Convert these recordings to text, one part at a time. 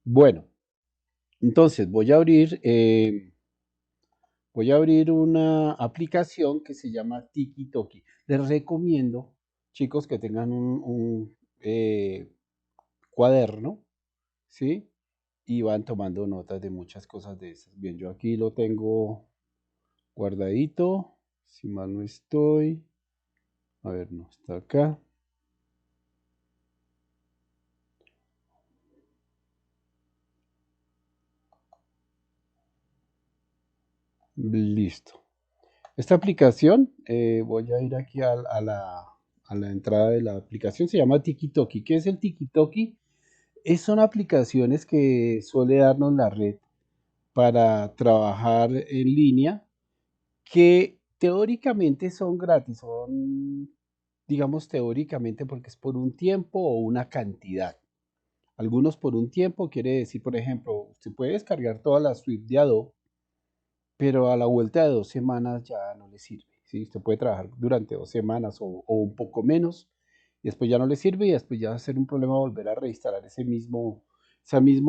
Bueno, entonces voy a abrir una aplicación que se llama TikiToki. Les recomiendo, chicos, que tengan un cuaderno, ¿sí? Y van tomando notas de muchas cosas de esas. Bien, yo aquí lo tengo guardadito, si mal no estoy. A ver, no, está acá. Listo. Esta aplicación, voy a ir aquí a la entrada de la aplicación, se llama TikiToki. ¿Qué es el TikiToki? Son aplicaciones que suele darnos la red para trabajar en línea, que teóricamente son gratis, son, digamos, teóricamente porque es por un tiempo o una cantidad. Algunos por un tiempo quiere decir, por ejemplo, usted puede descargar toda la suite de Adobe, pero a la vuelta de 2 semanas ya no le sirve. ¿Sí? Usted puede trabajar durante 2 semanas o un poco menos, y después ya no le sirve y después ya va a ser un problema volver a reinstalar ese mismo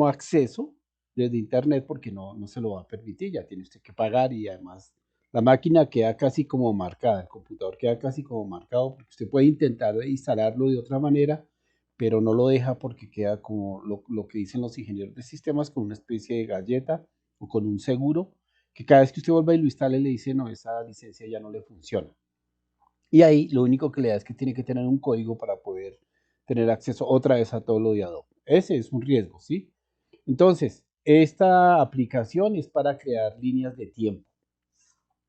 acceso desde internet porque no se lo va a permitir, ya tiene usted que pagar y además la máquina queda casi como marcada, el computador queda casi como marcado porque usted puede intentar instalarlo de otra manera, pero no lo deja porque queda como lo que dicen los ingenieros de sistemas con una especie de galleta o con un seguro que cada vez que usted vuelva y lo instale le dice, no, esa licencia ya no le funciona. Y ahí lo único que le da es que tiene que tener un código para poder tener acceso otra vez a todo lo de Adobe. Ese es un riesgo, ¿sí? Entonces, esta aplicación es para crear líneas de tiempo.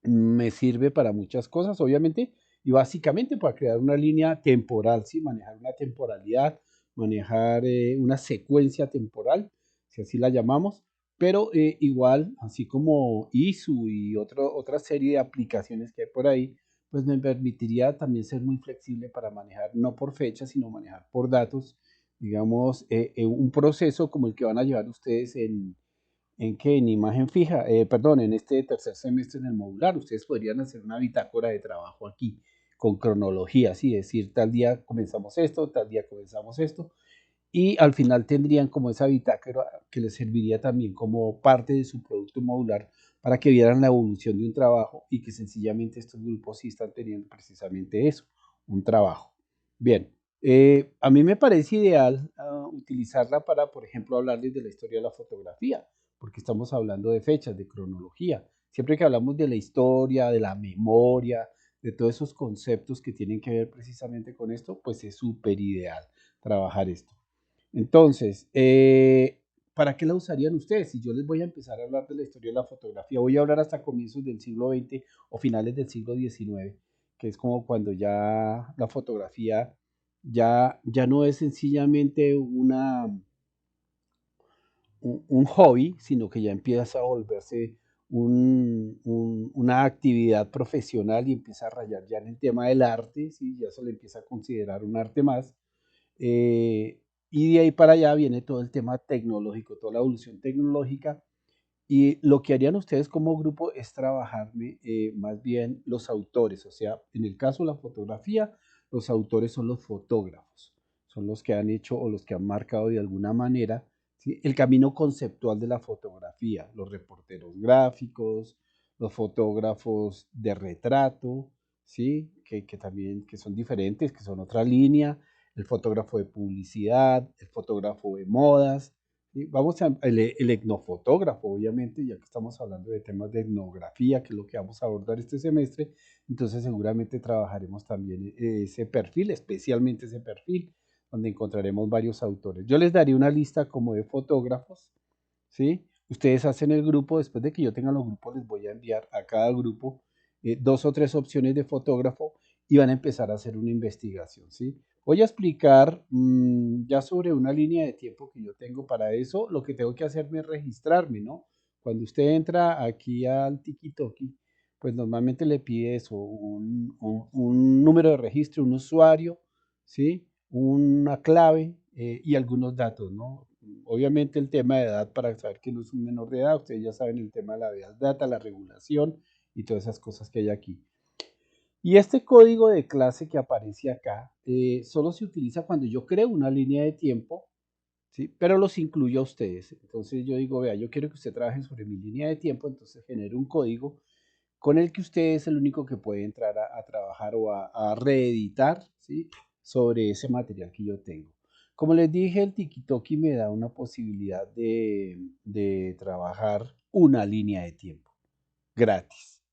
Me sirve para muchas cosas, obviamente, y básicamente para crear una línea temporal, ¿sí? Manejar una temporalidad, manejar una secuencia temporal, si así la llamamos, pero igual, así como ISU y otra serie de aplicaciones que hay por ahí, pues me permitiría también ser muy flexible para manejar no por fecha, sino manejar por datos, digamos, un proceso como el que van a llevar ustedes ¿en qué? En imagen fija, perdón, en este tercer semestre en el modular, ustedes podrían hacer una bitácora de trabajo aquí, con cronología, así decir, tal día comenzamos esto, tal día comenzamos esto, y al final tendrían como esa bitácora que les serviría también como parte de su producto modular para que vieran la evolución de un trabajo y que sencillamente estos grupos sí están teniendo precisamente eso, un trabajo. Bien, a mí me parece ideal utilizarla para, por ejemplo, hablarles de la historia de la fotografía, porque estamos hablando de fechas, de cronología. Siempre que hablamos de la historia, de la memoria, de todos esos conceptos que tienen que ver precisamente con esto, pues es súper ideal trabajar esto. Entonces, ¿para qué la usarían ustedes? Si yo les voy a empezar a hablar de la historia de la fotografía, voy a hablar hasta comienzos del siglo XX o finales del siglo XIX, que es como cuando ya la fotografía ya no es sencillamente un hobby, sino que ya empieza a volverse una actividad profesional y empieza a rayar ya en el tema del arte, ¿sí? Ya se le empieza a considerar un arte más. Eh, y de ahí para allá viene todo el tema tecnológico, toda la evolución tecnológica. Y lo que harían ustedes como grupo es trabajarme más bien los autores. O sea, en el caso de la fotografía, los autores son los fotógrafos. Son los que han hecho o los que han marcado de alguna manera, ¿sí?, el camino conceptual de la fotografía. Los reporteros gráficos, los fotógrafos de retrato, ¿sí? Que también que son diferentes, que son otra línea, el fotógrafo de publicidad, el fotógrafo de modas, ¿sí? Vamos a el etnofotógrafo, obviamente, ya que estamos hablando de temas de etnografía, que es lo que vamos a abordar este semestre, entonces seguramente trabajaremos también ese perfil, especialmente ese perfil, donde encontraremos varios autores. Yo les daré una lista como de fotógrafos, ¿sí? Ustedes hacen el grupo, después de que yo tenga los grupos, les voy a enviar a cada grupo 2 o 3 opciones de fotógrafo y van a empezar a hacer una investigación, ¿sí? Voy a explicar ya sobre una línea de tiempo que yo tengo para eso. Lo que tengo que hacerme es registrarme, ¿no? Cuando usted entra aquí al TikiToki, pues normalmente le pide eso, un número de registro, un usuario, ¿sí? Una clave y algunos datos, ¿no? Obviamente el tema de edad para saber que no es un menor de edad, ustedes ya saben el tema de la base data, la regulación y todas esas cosas que hay aquí. Y este código de clase que aparece acá solo se utiliza cuando yo creo una línea de tiempo, ¿sí? Pero los incluyo a ustedes. Entonces yo digo, vea, yo quiero que usted trabaje sobre mi línea de tiempo, entonces genero un código con el que usted es el único que puede entrar a trabajar o a reeditar, ¿sí? Sobre ese material que yo tengo. Como les dije, el Tiki me da una posibilidad de trabajar una línea de tiempo gratis.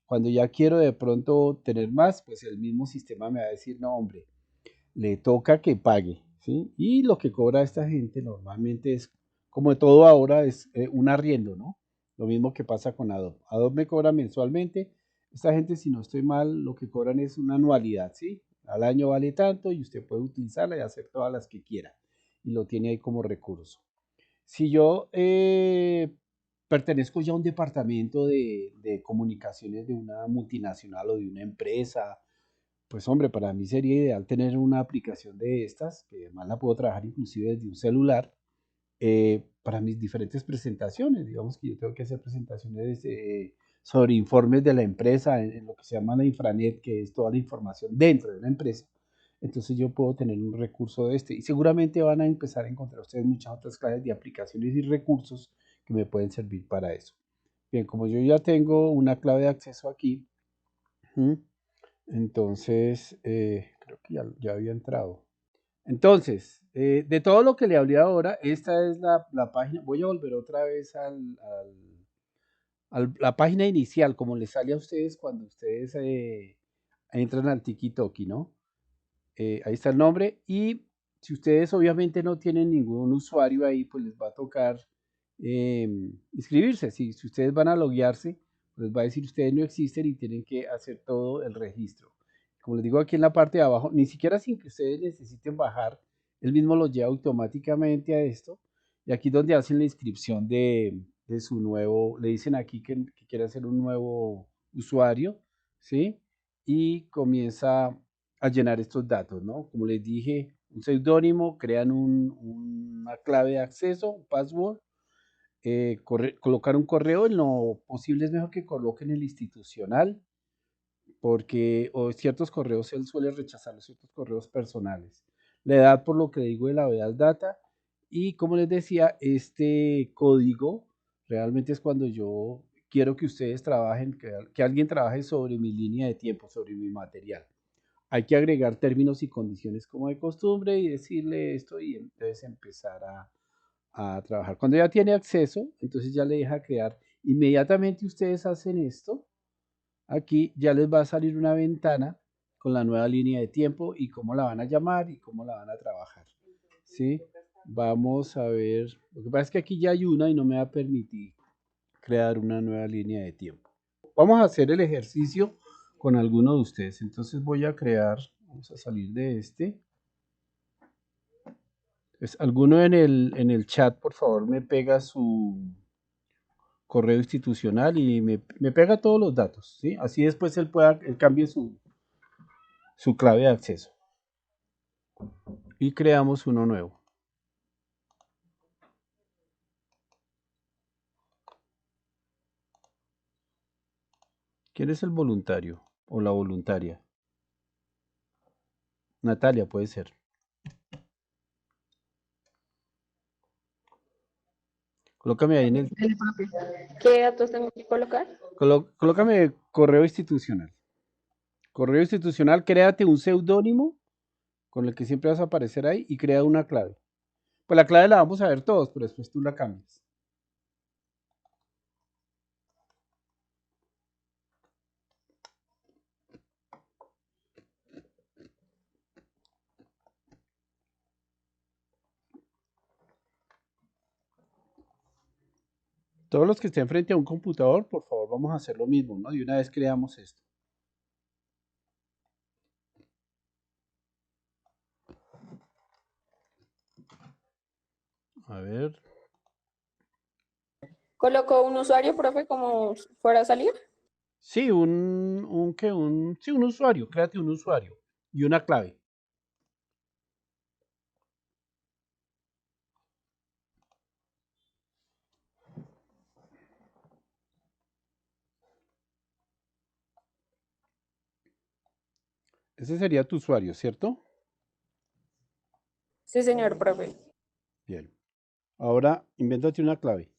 Cuando ya quiero de pronto tener más, pues el mismo sistema me va a decir, no, hombre, le toca que pague, ¿sí? Y lo que cobra esta gente normalmente es, como de todo ahora, es un arriendo, ¿no? Lo mismo que pasa con Adobe. Adobe me cobra mensualmente. Esta gente, si no estoy mal, lo que cobran es una anualidad, ¿sí? Al año vale tanto y usted puede utilizarla y hacer todas las que quiera. Y lo tiene ahí como recurso. Si yo pertenezco ya a un departamento de comunicaciones de una multinacional o de una empresa, pues hombre, para mí sería ideal tener una aplicación de estas, que además la puedo trabajar inclusive desde un celular, para mis diferentes presentaciones. Digamos que yo tengo que hacer presentaciones sobre informes de la empresa en lo que se llama la infranet, que es toda la información dentro de la empresa. Entonces yo puedo tener un recurso de este y seguramente van a empezar a encontrar ustedes muchas otras clases de aplicaciones y recursos que me pueden servir para eso. Bien, como yo ya tengo una clave de acceso aquí, ¿m? Entonces creo que ya había entrado. Entonces, de todo lo que le hablé ahora, esta es la página. Voy a volver otra vez la página inicial, como les sale a ustedes cuando ustedes entran al Tiki ¿no? Ahí está el nombre. Y si ustedes obviamente no tienen ningún usuario ahí, pues les va a tocar inscribirse. Si ustedes van a loguearse, pues va a decir ustedes no existen y tienen que hacer todo el registro. Como les digo aquí en la parte de abajo, ni siquiera sin que ustedes necesiten bajar, él mismo los lleva automáticamente a esto. Y aquí donde hacen la inscripción de su nuevo, le dicen aquí que quiere hacer un nuevo usuario, ¿sí? Y comienza a llenar estos datos, ¿no? Como les dije, un seudónimo, crean una clave de acceso, un password, colocar un correo, en lo posible es mejor que coloquen el institucional, porque o ciertos correos él suele rechazar los ciertos correos personales. La edad, por lo que digo, de la Vedas Data. Y como les decía, este código realmente es cuando yo quiero que ustedes trabajen, que alguien trabaje sobre mi línea de tiempo, sobre mi material. Hay que agregar términos y condiciones como de costumbre y decirle esto y entonces empezar a trabajar. Cuando ya tiene acceso, entonces ya le deja crear. Inmediatamente ustedes hacen esto, aquí ya les va a salir una ventana con la nueva línea de tiempo y cómo la van a llamar y cómo la van a trabajar. ¿Sí? Vamos a ver. Lo que pasa es que aquí ya hay una y no me va a permitir crear una nueva línea de tiempo. Vamos a hacer el ejercicio con alguno de ustedes. Entonces voy a crear, vamos a salir de este. Pues alguno en el chat, por favor, me pega su correo institucional y me pega todos los datos, ¿sí? Así después él cambie su clave de acceso. Y creamos uno nuevo. ¿Quién es el voluntario o la voluntaria? Natalia puede ser. Colócame ahí en el... ¿Qué datos tengo que colocar? Colócame correo institucional. Correo institucional, créate un seudónimo con el que siempre vas a aparecer ahí y crea una clave. Pues la clave la vamos a ver todos, pero después tú la cambias. Todos los que estén frente a un computador, por favor, vamos a hacer lo mismo, ¿no? Y una vez creamos esto. A ver. ¿Coloco un usuario, profe, como fuera a salir? Sí, un usuario, créate un usuario y una clave. Ese sería tu usuario, ¿cierto? Sí, señor, profe. Bien. Ahora, invéntate una clave.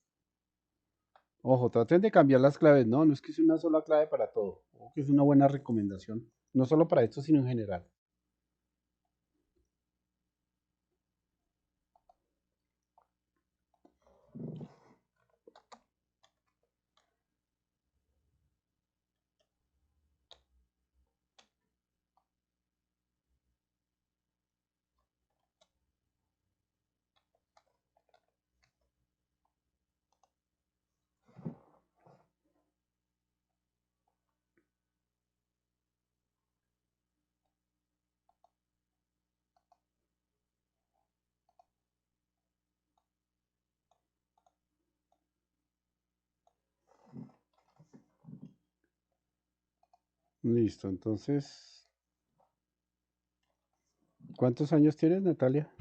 Ojo, traten de cambiar las claves, ¿no? No es que sea una sola clave para todo. Ojo, que es una buena recomendación. No solo para esto, sino en general. Listo, entonces, ¿cuántos años tienes, Natalia?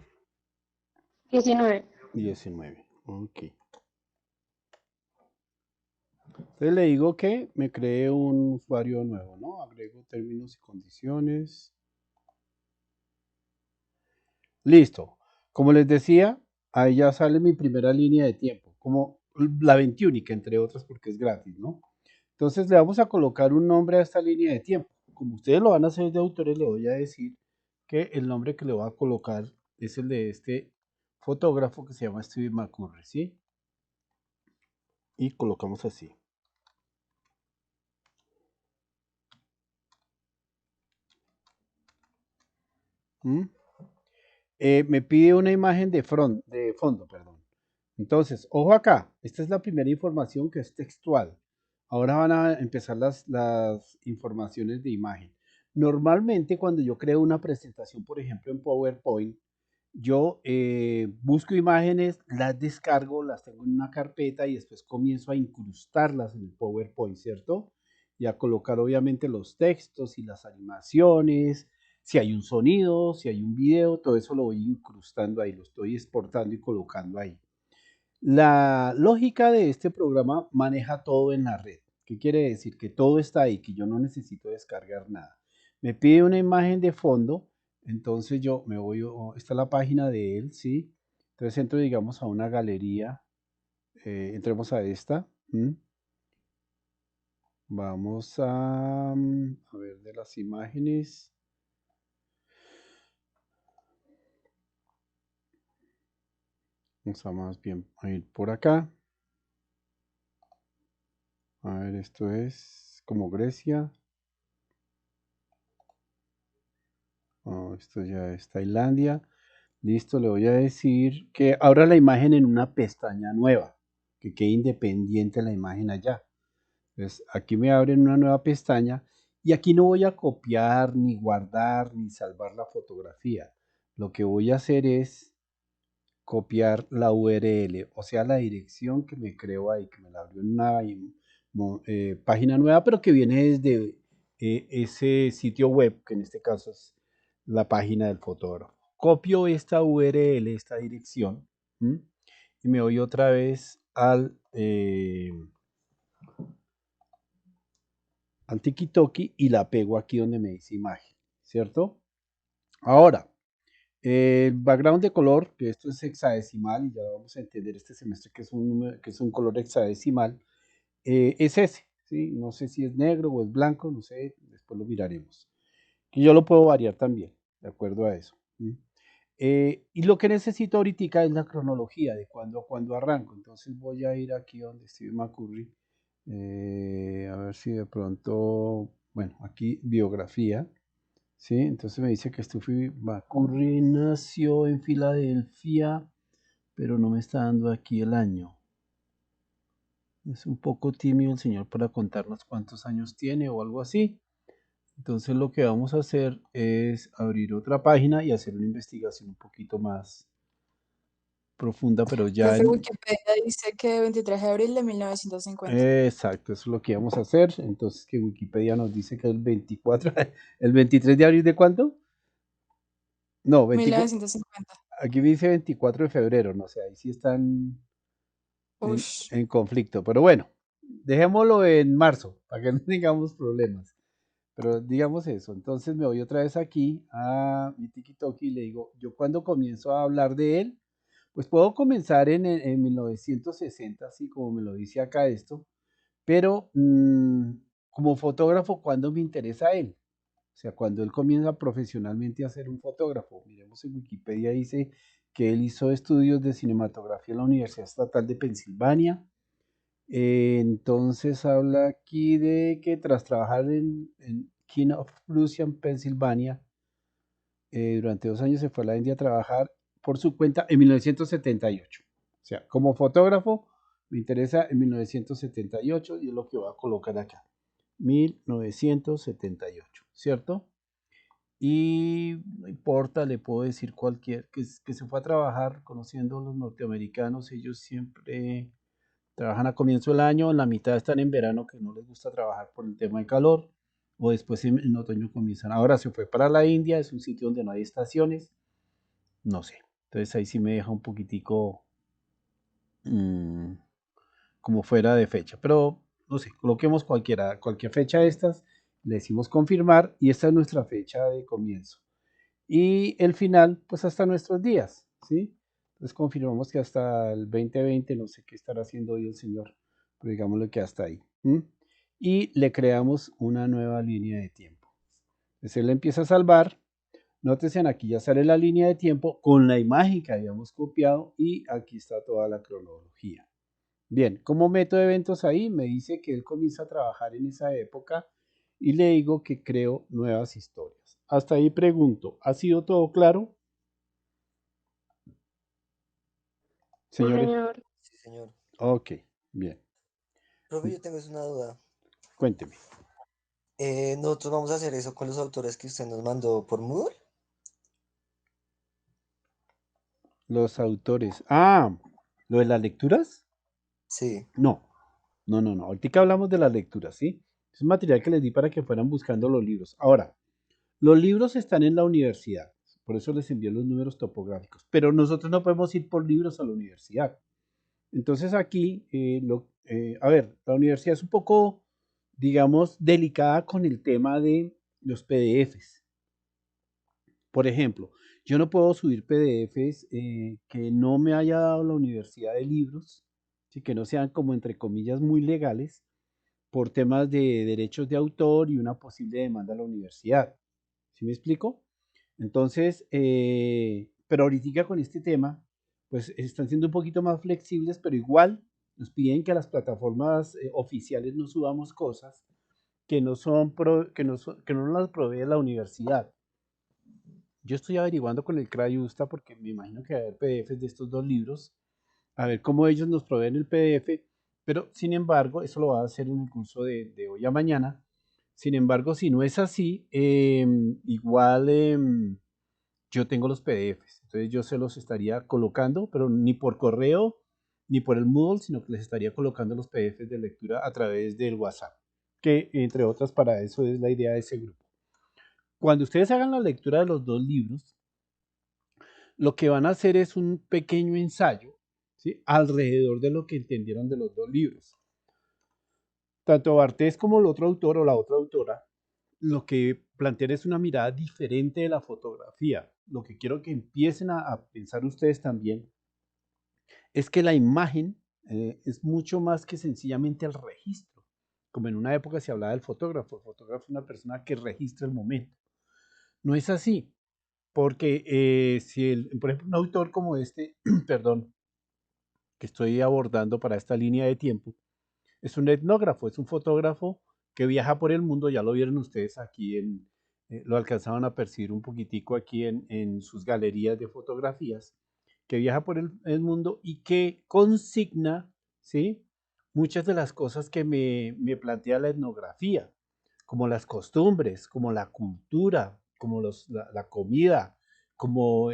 19. 19. Ok. Entonces le digo que me cree un usuario nuevo, ¿no? Agrego términos y condiciones. Listo. Como les decía, ahí ya sale mi primera línea de tiempo, como la 21, entre otras porque es gratis, ¿no? Entonces le vamos a colocar un nombre a esta línea de tiempo. Como ustedes lo van a hacer de autores, le voy a decir que el nombre que le voy a colocar es el de este fotógrafo que se llama Steve McCurry, ¿sí? Y colocamos así. ¿Mm? Me pide una imagen de fondo, perdón. Entonces, ojo acá, esta es la primera información que es textual. Ahora van a empezar las informaciones de imagen. Normalmente cuando yo creo una presentación, por ejemplo en PowerPoint, yo busco imágenes, las descargo, las tengo en una carpeta y después comienzo a incrustarlas en el PowerPoint, ¿cierto? Y a colocar obviamente los textos y las animaciones, si hay un sonido, si hay un video, todo eso lo voy incrustando ahí, lo estoy exportando y colocando ahí. La lógica de este programa maneja todo en la red. ¿Qué quiere decir? Que todo está ahí, que yo no necesito descargar nada. Me pide una imagen de fondo, entonces yo me voy, esta es la página de él, ¿sí? Entonces entro, digamos, a una galería, entremos a esta, ¿m? Vamos a ver de las imágenes. Vamos a más bien a ir por acá. A ver, esto es como Grecia. Oh, esto ya es Tailandia. Listo, le voy a decir que abra la imagen en una pestaña nueva, que quede independiente la imagen allá. Entonces, aquí me abren una nueva pestaña y aquí no voy a copiar, ni guardar, ni salvar la fotografía. Lo que voy a hacer es copiar la URL, o sea, la dirección que me creo ahí, que me la abrió en una página nueva, pero que viene desde ese sitio web, que en este caso es la página del fotógrafo. Copio esta URL, esta dirección, ¿m? Y me voy otra vez al Tiki y la pego aquí donde me dice imagen, ¿cierto? Ahora, el background de color, que esto es hexadecimal, y ya vamos a entender este semestre que es un, que es un color hexadecimal, es ese, ¿sí? No sé si es negro o es blanco, no sé, después lo miraremos. Y yo lo puedo variar también, de acuerdo a eso. Y lo que necesito ahorita es la cronología de cuándo a cuándo arranco. Entonces voy a ir aquí donde Steve McCurry, a ver si de pronto, bueno, aquí biografía. Sí, entonces me dice que Stephen McCurry nació en Filadelfia, pero no me está dando aquí el año. Es un poco tímido el señor para contarnos cuántos años tiene o algo así. Entonces lo que vamos a hacer es abrir otra página y hacer una investigación un poquito más profunda, pero ya Profe, en... Wikipedia dice que 23 de abril de 1950. Exacto, eso es lo que vamos a hacer. Entonces que Wikipedia nos dice que el 24, ¿el 23 de abril de cuánto? No, 24, 1950. aquí dice 24 de febrero, no sé, ahí sí están Ush. en conflicto. Pero bueno, dejémoslo en marzo para que no tengamos problemas. Pero digamos eso. Entonces me voy otra vez aquí a mi TikTok y le digo, yo cuando comienzo a hablar de él, Pues puedo comenzar en 1960, así como me lo dice acá esto, pero como fotógrafo, ¿cuándo me interesa él? O sea, cuando él comienza profesionalmente a ser un fotógrafo. Miremos en Wikipedia, dice que él hizo estudios de cinematografía en la Universidad Estatal de Pensilvania. Entonces habla aquí de que tras trabajar en King of Prussia, en Pensilvania, durante 2 años se fue a la India a trabajar por su cuenta en 1978. O sea, como fotógrafo me interesa en 1978 y es lo que voy a colocar acá. 1978, ¿cierto? Y no importa, le puedo decir cualquier, que se fue a trabajar conociendo a los norteamericanos, ellos siempre trabajan a comienzo del año, en la mitad están en verano que no les gusta trabajar por el tema del calor, o después en otoño comienzan. Ahora se fue para la India, es un sitio donde no hay estaciones, no sé. Entonces ahí sí me deja un poquitico mm, como fuera de fecha, pero no sé, coloquemos cualquier fecha de estas, le decimos confirmar y esta es nuestra fecha de comienzo. Y el final, pues hasta nuestros días, ¿sí? Entonces confirmamos que hasta el 2020, no sé qué estará haciendo hoy el señor, pero digámoslo que hasta ahí. Y le creamos una nueva línea de tiempo. Entonces él empieza a salvar. Nótese, aquí ya sale la línea de tiempo con la imagen que habíamos copiado y aquí está toda la cronología. Bien, como meto eventos ahí, me dice que él comienza a trabajar en esa época y le digo que creo nuevas historias. Hasta ahí pregunto, ¿ha sido todo claro, Sí, señores? señor. Sí, señor. Ok, bien. Profe, yo tengo una duda. Cuénteme. ¿Nosotros vamos a hacer eso con los autores que usted nos mandó por Moodle? Los autores. Ah, ¿lo de las lecturas? Sí. No, no. Ahorita hablamos de las lecturas, ¿sí? Es un material que les di para que fueran buscando los libros. Ahora, los libros están en la universidad, por eso les envié los números topográficos, pero nosotros no podemos ir por libros a la universidad. Entonces aquí, a ver, la universidad es un poco, digamos, delicada con el tema de los PDFs. Por ejemplo, yo no puedo subir PDFs que no me haya dado la universidad de libros, ¿sí? Que no sean como entre comillas muy legales por temas de derechos de autor y una posible demanda a la universidad. ¿Sí me explico? Entonces, pero ahorita con este tema, pues están siendo un poquito más flexibles, pero igual nos piden que a las plataformas oficiales no subamos cosas que no son, que no las provee la universidad. Yo estoy averiguando con el CRAIUSTA porque me imagino que va a haber PDFs de estos dos libros, a ver cómo ellos nos proveen el PDF, pero sin embargo, eso lo va a hacer en el curso de hoy a mañana. Sin embargo, si no es así, igual yo tengo los PDFs, entonces yo se los estaría colocando, pero ni por correo ni por el Moodle, sino que les estaría colocando los PDFs de lectura a través del WhatsApp, que entre otras para eso es la idea de ese grupo. Cuando ustedes hagan la lectura de los dos libros, lo que van a hacer es un pequeño ensayo, ¿sí? Alrededor de lo que entendieron de los dos libros. Tanto Bartés como el otro autor o la otra autora, lo que plantean es una mirada diferente de la fotografía. Lo que quiero que empiecen a pensar ustedes también es que la imagen es mucho más que sencillamente el registro. Como en una época se hablaba del fotógrafo. El fotógrafo es una persona que registra el momento. No es así, porque si por ejemplo, un autor como este, perdón, que estoy abordando para esta línea de tiempo, es un etnógrafo, es un fotógrafo que viaja por el mundo, ya lo vieron ustedes aquí lo alcanzaban a percibir un poquitico aquí en sus galerías de fotografías, que viaja por el mundo y que consigna, ¿sí? Muchas de las cosas que me plantea la etnografía, como las costumbres, como la cultura, como la comida, como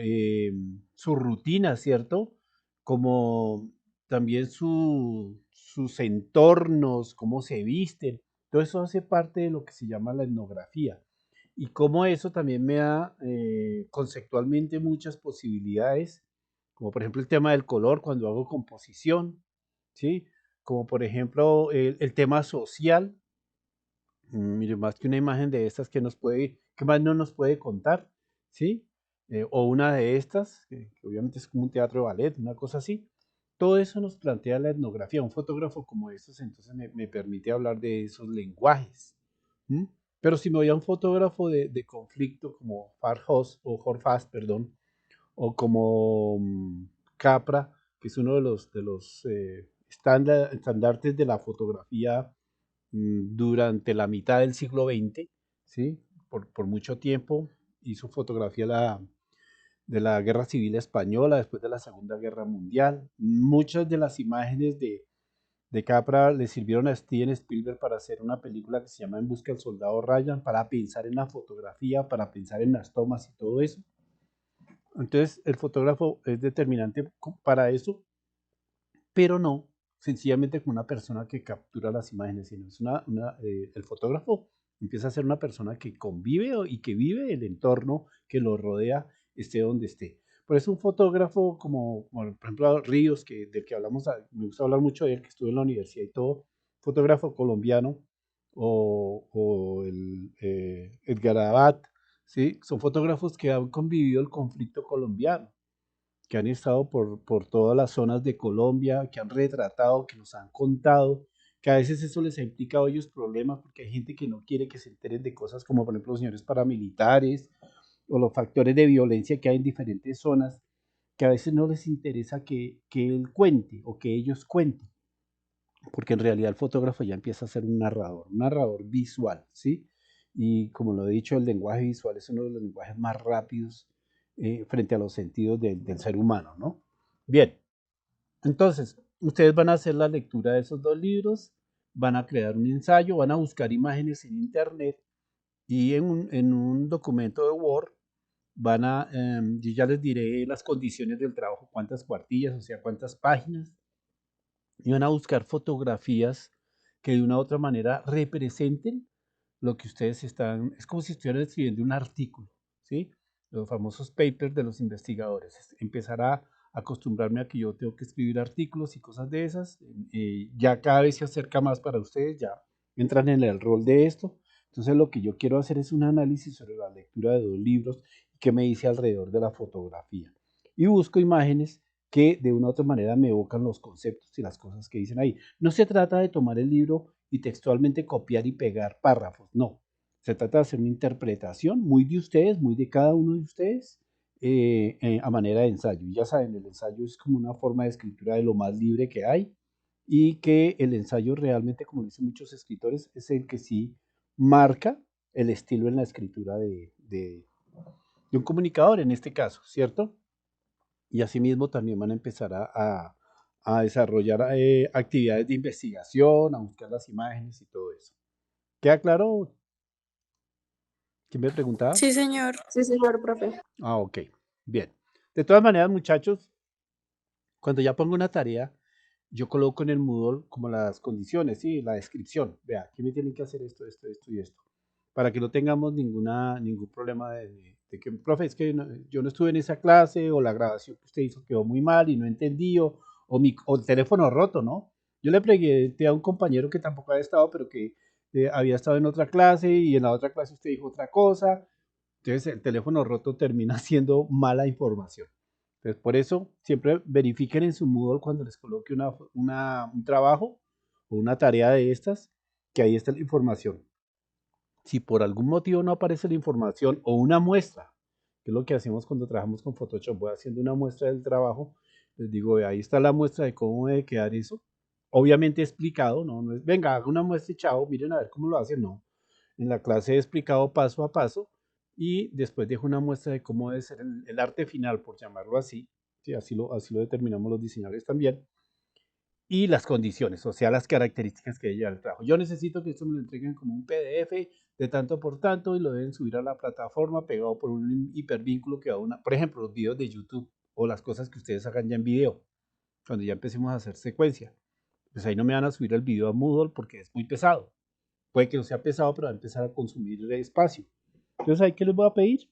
su rutina, ¿cierto? Como también sus entornos, cómo se visten, todo eso hace parte de lo que se llama la etnografía. Y cómo eso también me da conceptualmente muchas posibilidades, como por ejemplo el tema del color cuando hago composición, ¿sí? Como por ejemplo el tema social. Mire, más que una imagen de estas que nos puede, que más no nos puede contar, ¿sí? o una de estas, que obviamente es como un teatro de ballet, una cosa así. Todo eso nos plantea la etnografía. Un fotógrafo como estos entonces me permite hablar de esos lenguajes. ¿M? Pero si me voy a un fotógrafo de conflicto como Farhos o Horfaz, perdón, o como Capra, que es uno de los estandartes de la fotografía durante la mitad del siglo XX, ¿sí? Por mucho tiempo hizo fotografía de la Guerra Civil Española, después de la Segunda Guerra Mundial. Muchas de las imágenes de Capra le sirvieron a Steven Spielberg para hacer una película que se llama En busca del soldado Ryan, para pensar en la fotografía, para pensar en las tomas y todo eso. Entonces, el fotógrafo es determinante para eso, pero no sencillamente como una persona que captura las imágenes, sino es el fotógrafo empieza a ser una persona que convive y que vive el entorno que lo rodea, esté donde esté. Por eso un fotógrafo como por ejemplo, Ríos, del que hablamos, me gusta hablar mucho de él, que estuvo en la universidad y todo, fotógrafo colombiano, o Edgar Abad, ¿sí? Son fotógrafos que han convivido el conflicto colombiano, que han estado por todas las zonas de Colombia, que han retratado, que nos han contado, que a veces eso les ha implicado a ellos problemas, porque hay gente que no quiere que se enteren de cosas como por ejemplo los señores paramilitares o los factores de violencia que hay en diferentes zonas, que a veces no les interesa que él cuente o que ellos cuenten, porque en realidad el fotógrafo ya empieza a ser un narrador visual, ¿sí? Y como lo he dicho, el lenguaje visual es uno de los lenguajes más rápidos frente a los sentidos del ser humano, ¿no? Bien, entonces, ustedes van a hacer la lectura de esos dos libros, van a crear un ensayo, van a buscar imágenes en internet y en un documento de Word yo ya les diré las condiciones del trabajo, cuántas cuartillas, o sea, cuántas páginas, y van a buscar fotografías que de una u otra manera representen lo que ustedes están, es como si estuvieran escribiendo un artículo, ¿sí? Los famosos papers de los investigadores. Empezar a acostumbrarme a que yo tengo que escribir artículos y cosas de esas, ya cada vez se acerca más para ustedes, ya entran en el rol de esto. Entonces lo que yo quiero hacer es un análisis sobre la lectura de dos libros que me dice alrededor de la fotografía. Y busco imágenes que de una u otra manera me evocan los conceptos y las cosas que dicen ahí. No se trata de tomar el libro y textualmente copiar y pegar párrafos, no. Se trata de hacer una interpretación muy de ustedes, muy de cada uno de ustedes, a manera de ensayo. Y ya saben, el ensayo es como una forma de escritura de lo más libre que hay y que el ensayo realmente, como dicen muchos escritores, es el que sí marca el estilo en la escritura de un comunicador en este caso, ¿cierto? Y asimismo también van a empezar a desarrollar actividades de investigación, a buscar las imágenes y todo eso. ¿Queda claro? ¿Quién me preguntaba? Sí, señor. Sí, señor profe. Ah, ok. Bien. De todas maneras, muchachos, cuando ya pongo una tarea, yo coloco en el Moodle como las condiciones, ¿sí? La descripción. Vea, aquí me tienen que hacer esto, esto, esto y esto. Para que no tengamos ningún problema de que, profe, es que yo no estuve en esa clase, o la grabación que usted hizo quedó muy mal y no entendí, o el teléfono roto, ¿no? Yo le pregunté a un compañero que tampoco había estado, pero que había estado en otra clase y en la otra clase usted dijo otra cosa. Entonces el teléfono roto termina siendo mala información. Entonces por eso siempre verifiquen en su Moodle cuando les coloque un trabajo o una tarea de estas, que ahí está la información. Si por algún motivo no aparece la información o una muestra, que es lo que hacemos cuando trabajamos con Photoshop, voy haciendo una muestra del trabajo, les digo, ahí está la muestra de cómo debe quedar eso. Obviamente explicado, no es, venga, haga una muestra y chao, miren a ver cómo lo hacen, no. En la clase he explicado paso a paso y después dejo una muestra de cómo debe ser el arte final, por llamarlo así. Sí, así lo determinamos los diseñadores también. Y las condiciones, o sea, las características que lleva el trabajo. Yo necesito que esto me lo entreguen como un PDF de tanto por tanto y lo deben subir a la plataforma pegado por un hipervínculo que va por ejemplo, los videos de YouTube o las cosas que ustedes hagan ya en video, cuando ya empecemos a hacer secuencia. Pues ahí no me van a subir el video a Moodle porque es muy pesado. Puede que no sea pesado, pero va a empezar a consumir espacio. Entonces, ¿ahí qué les voy a pedir?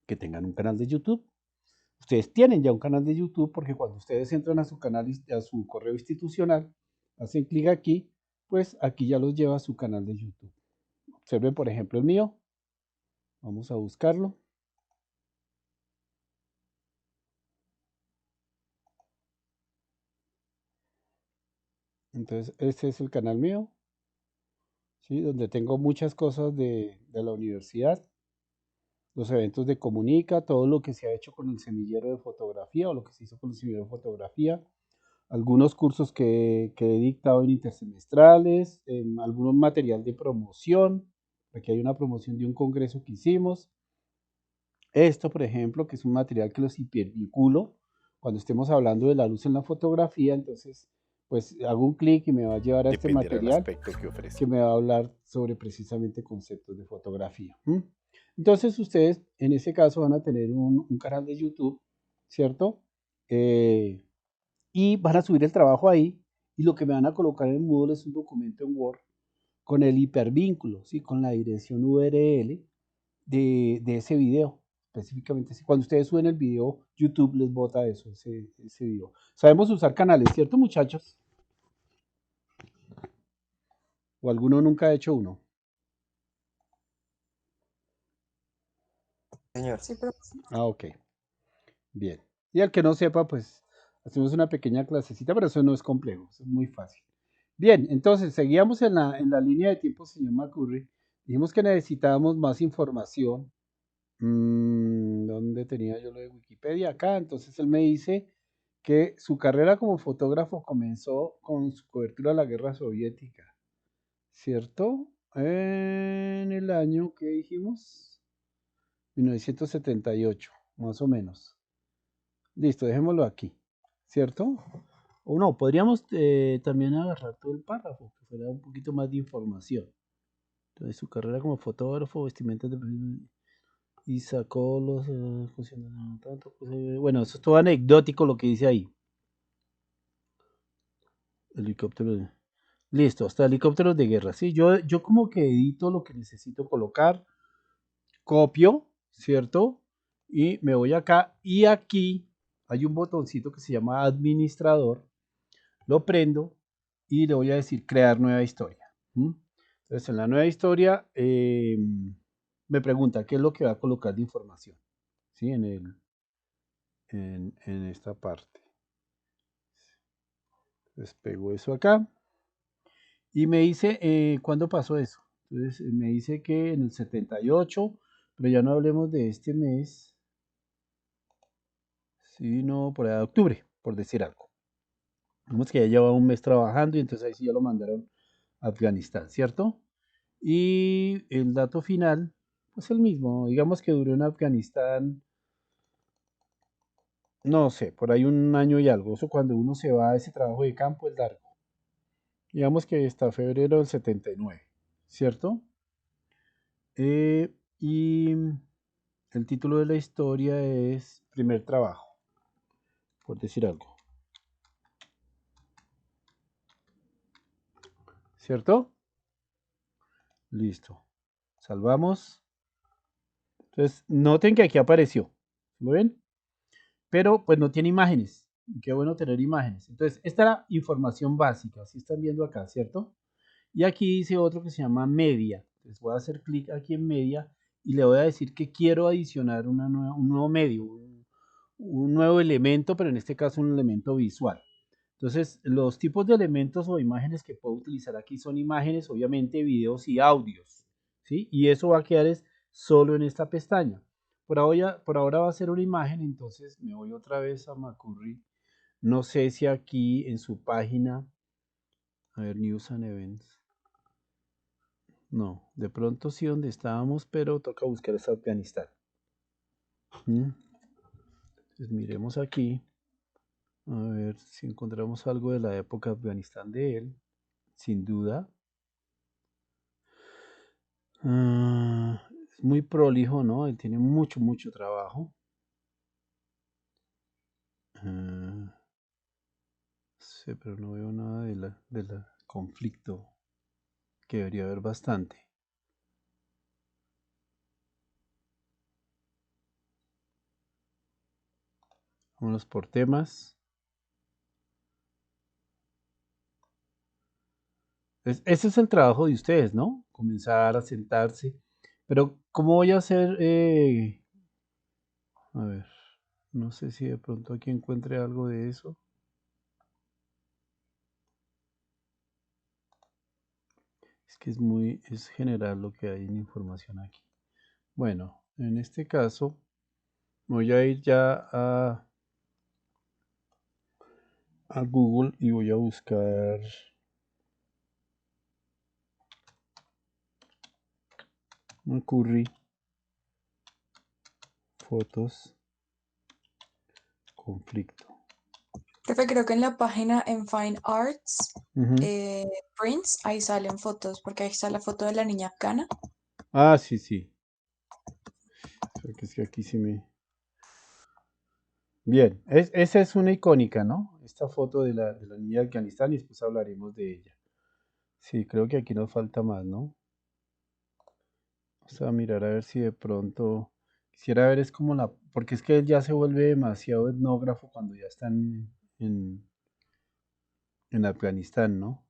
Que tengan un canal de YouTube. Ustedes tienen ya un canal de YouTube porque cuando ustedes entran a su canal, a su correo institucional, hacen clic aquí, pues aquí ya los lleva a su canal de YouTube. Observen, por ejemplo, el mío. Vamos a buscarlo. Entonces, este es el canal mío, ¿sí? Donde tengo muchas cosas de la universidad, los eventos de Comunica, todo lo que se ha hecho con el semillero de fotografía o lo que se hizo con el semillero de fotografía, algunos cursos que he dictado en intersemestrales, algunos material de promoción, aquí hay una promoción de un congreso que hicimos. Esto, por ejemplo, que es un material que los hipervinculo cuando estemos hablando de la luz en la fotografía, entonces pues hago un clic y me va a llevar a este Dependerá del material aspecto que ofrece. que me va a hablar sobre precisamente conceptos de fotografía. Entonces ustedes en ese caso van a tener un canal de YouTube, ¿cierto? Y van a subir el trabajo ahí y lo que me van a colocar en Moodle es un documento en Word con el hipervínculo, ¿sí? Con la dirección URL de ese video. Específicamente, cuando ustedes suben el video, YouTube les bota eso, ese video. Sabemos usar canales, ¿cierto, muchachos? ¿O alguno nunca ha hecho uno? Señor. Sí, pero Ok, bien. Y al que no sepa, pues hacemos una pequeña clasecita, pero eso no es complejo, es muy fácil. Bien, entonces seguíamos en la línea de tiempo, señor McCurry. Dijimos que necesitábamos más información. ¿Dónde tenía yo lo de Wikipedia? Acá, entonces él me dice que su carrera como fotógrafo comenzó con su cobertura de la guerra soviética, ¿cierto? En el año que dijimos, 1978, más o menos. Listo, dejémoslo aquí, ¿cierto? O no, podríamos también agarrar todo el párrafo, que fuera un poquito más de información. Entonces, su carrera como fotógrafo, vestimentas de... Y sacó los... bueno, eso es todo anecdótico lo que dice ahí. Helicópteros. Listo, hasta helicópteros de guerra. Sí, yo como que edito lo que necesito colocar, copio, ¿cierto? Y me voy acá y aquí hay un botoncito que se llama administrador. Lo prendo y le voy a decir crear nueva historia. Entonces en la nueva historia me pregunta qué es lo que va a colocar de información. ¿Sí? En esta parte. Entonces pego eso acá y me dice cuándo pasó eso. Entonces me dice que en el 78, pero ya no hablemos de este mes, sino por ahí de octubre, por decir algo. Vemos que ya lleva un mes trabajando y entonces ahí sí ya lo mandaron a Afganistán, ¿cierto? Y el dato final, pues el mismo. Digamos que duró en Afganistán, no sé, por ahí un año y algo. Eso cuando uno se va a ese trabajo de campo es largo. Digamos que hasta febrero del 79, ¿cierto? Y el título de la historia es Primer Trabajo, por decir algo, ¿cierto? Listo. Salvamos. Entonces, noten que aquí apareció. ¿Lo ven? Pero pues no tiene imágenes. Y qué bueno tener imágenes. Entonces, esta es la información básica. Así están viendo acá, ¿cierto? Y aquí dice otro que se llama media. Entonces voy a hacer clic aquí en media y le voy a decir que quiero adicionar un nuevo medio, un nuevo elemento, pero en este caso un elemento visual. Entonces, los tipos de elementos o imágenes que puedo utilizar aquí son imágenes, obviamente, videos y audios, ¿sí? Y eso va a quedar solo en esta pestaña. Por ahora va a ser una imagen, entonces me voy otra vez a McCurry. No sé si aquí en su página, a ver, News and Events. No, de pronto sí donde estábamos, pero toca buscar ese Afganistán. Entonces miremos aquí. A ver si encontramos algo de la época de Afganistán de él. Sin duda. Es muy prolijo, ¿no? Él tiene mucho, mucho trabajo. Sí, pero no veo nada del conflicto, que debería haber bastante. Vámonos por temas. Ese es el trabajo de ustedes, ¿no? Comenzar a sentarse. Pero, ¿cómo voy a hacer? A ver, no sé si de pronto aquí encuentre algo de eso. Es que es general lo que hay en información aquí. Bueno, en este caso voy a ir ya a Google y voy a buscar Curry fotos conflicto. Profe, creo que en la página en Fine Arts, Ujú. Prints, ahí salen fotos, porque ahí está la foto de la niña Cana. Ah, sí, sí. Porque es que aquí sí me... Bien, esa es una icónica, ¿no? Esta foto de la niña de Afganistán y después hablaremos de ella. Sí, creo que aquí nos falta más, ¿no? Vamos a mirar a ver si de pronto... Quisiera ver es como la... Porque es que él ya se vuelve demasiado etnógrafo cuando ya están en Afganistán, ¿no?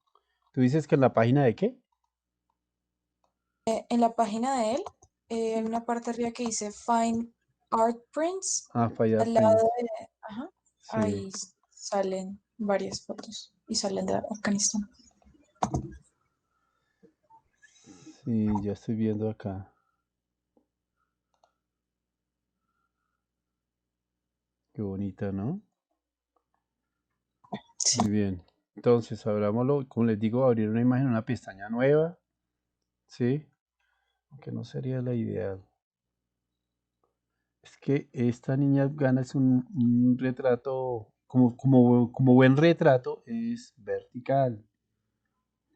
¿Tú dices que en la página de qué? En la página de él, hay una parte arriba que dice Fine Art Prints. Ah, Fire Al lado Prince. de, ajá, Sí, ahí salen varias fotos y salen de Afganistán. sí, ya estoy viendo acá. Qué bonita, ¿no? Sí. Muy bien. Entonces, abrámoslo. Como les digo, abrir una imagen, una pestaña nueva. ¿Sí? Aunque no sería la ideal. Es que esta niña afgana es un retrato, como buen retrato, es vertical.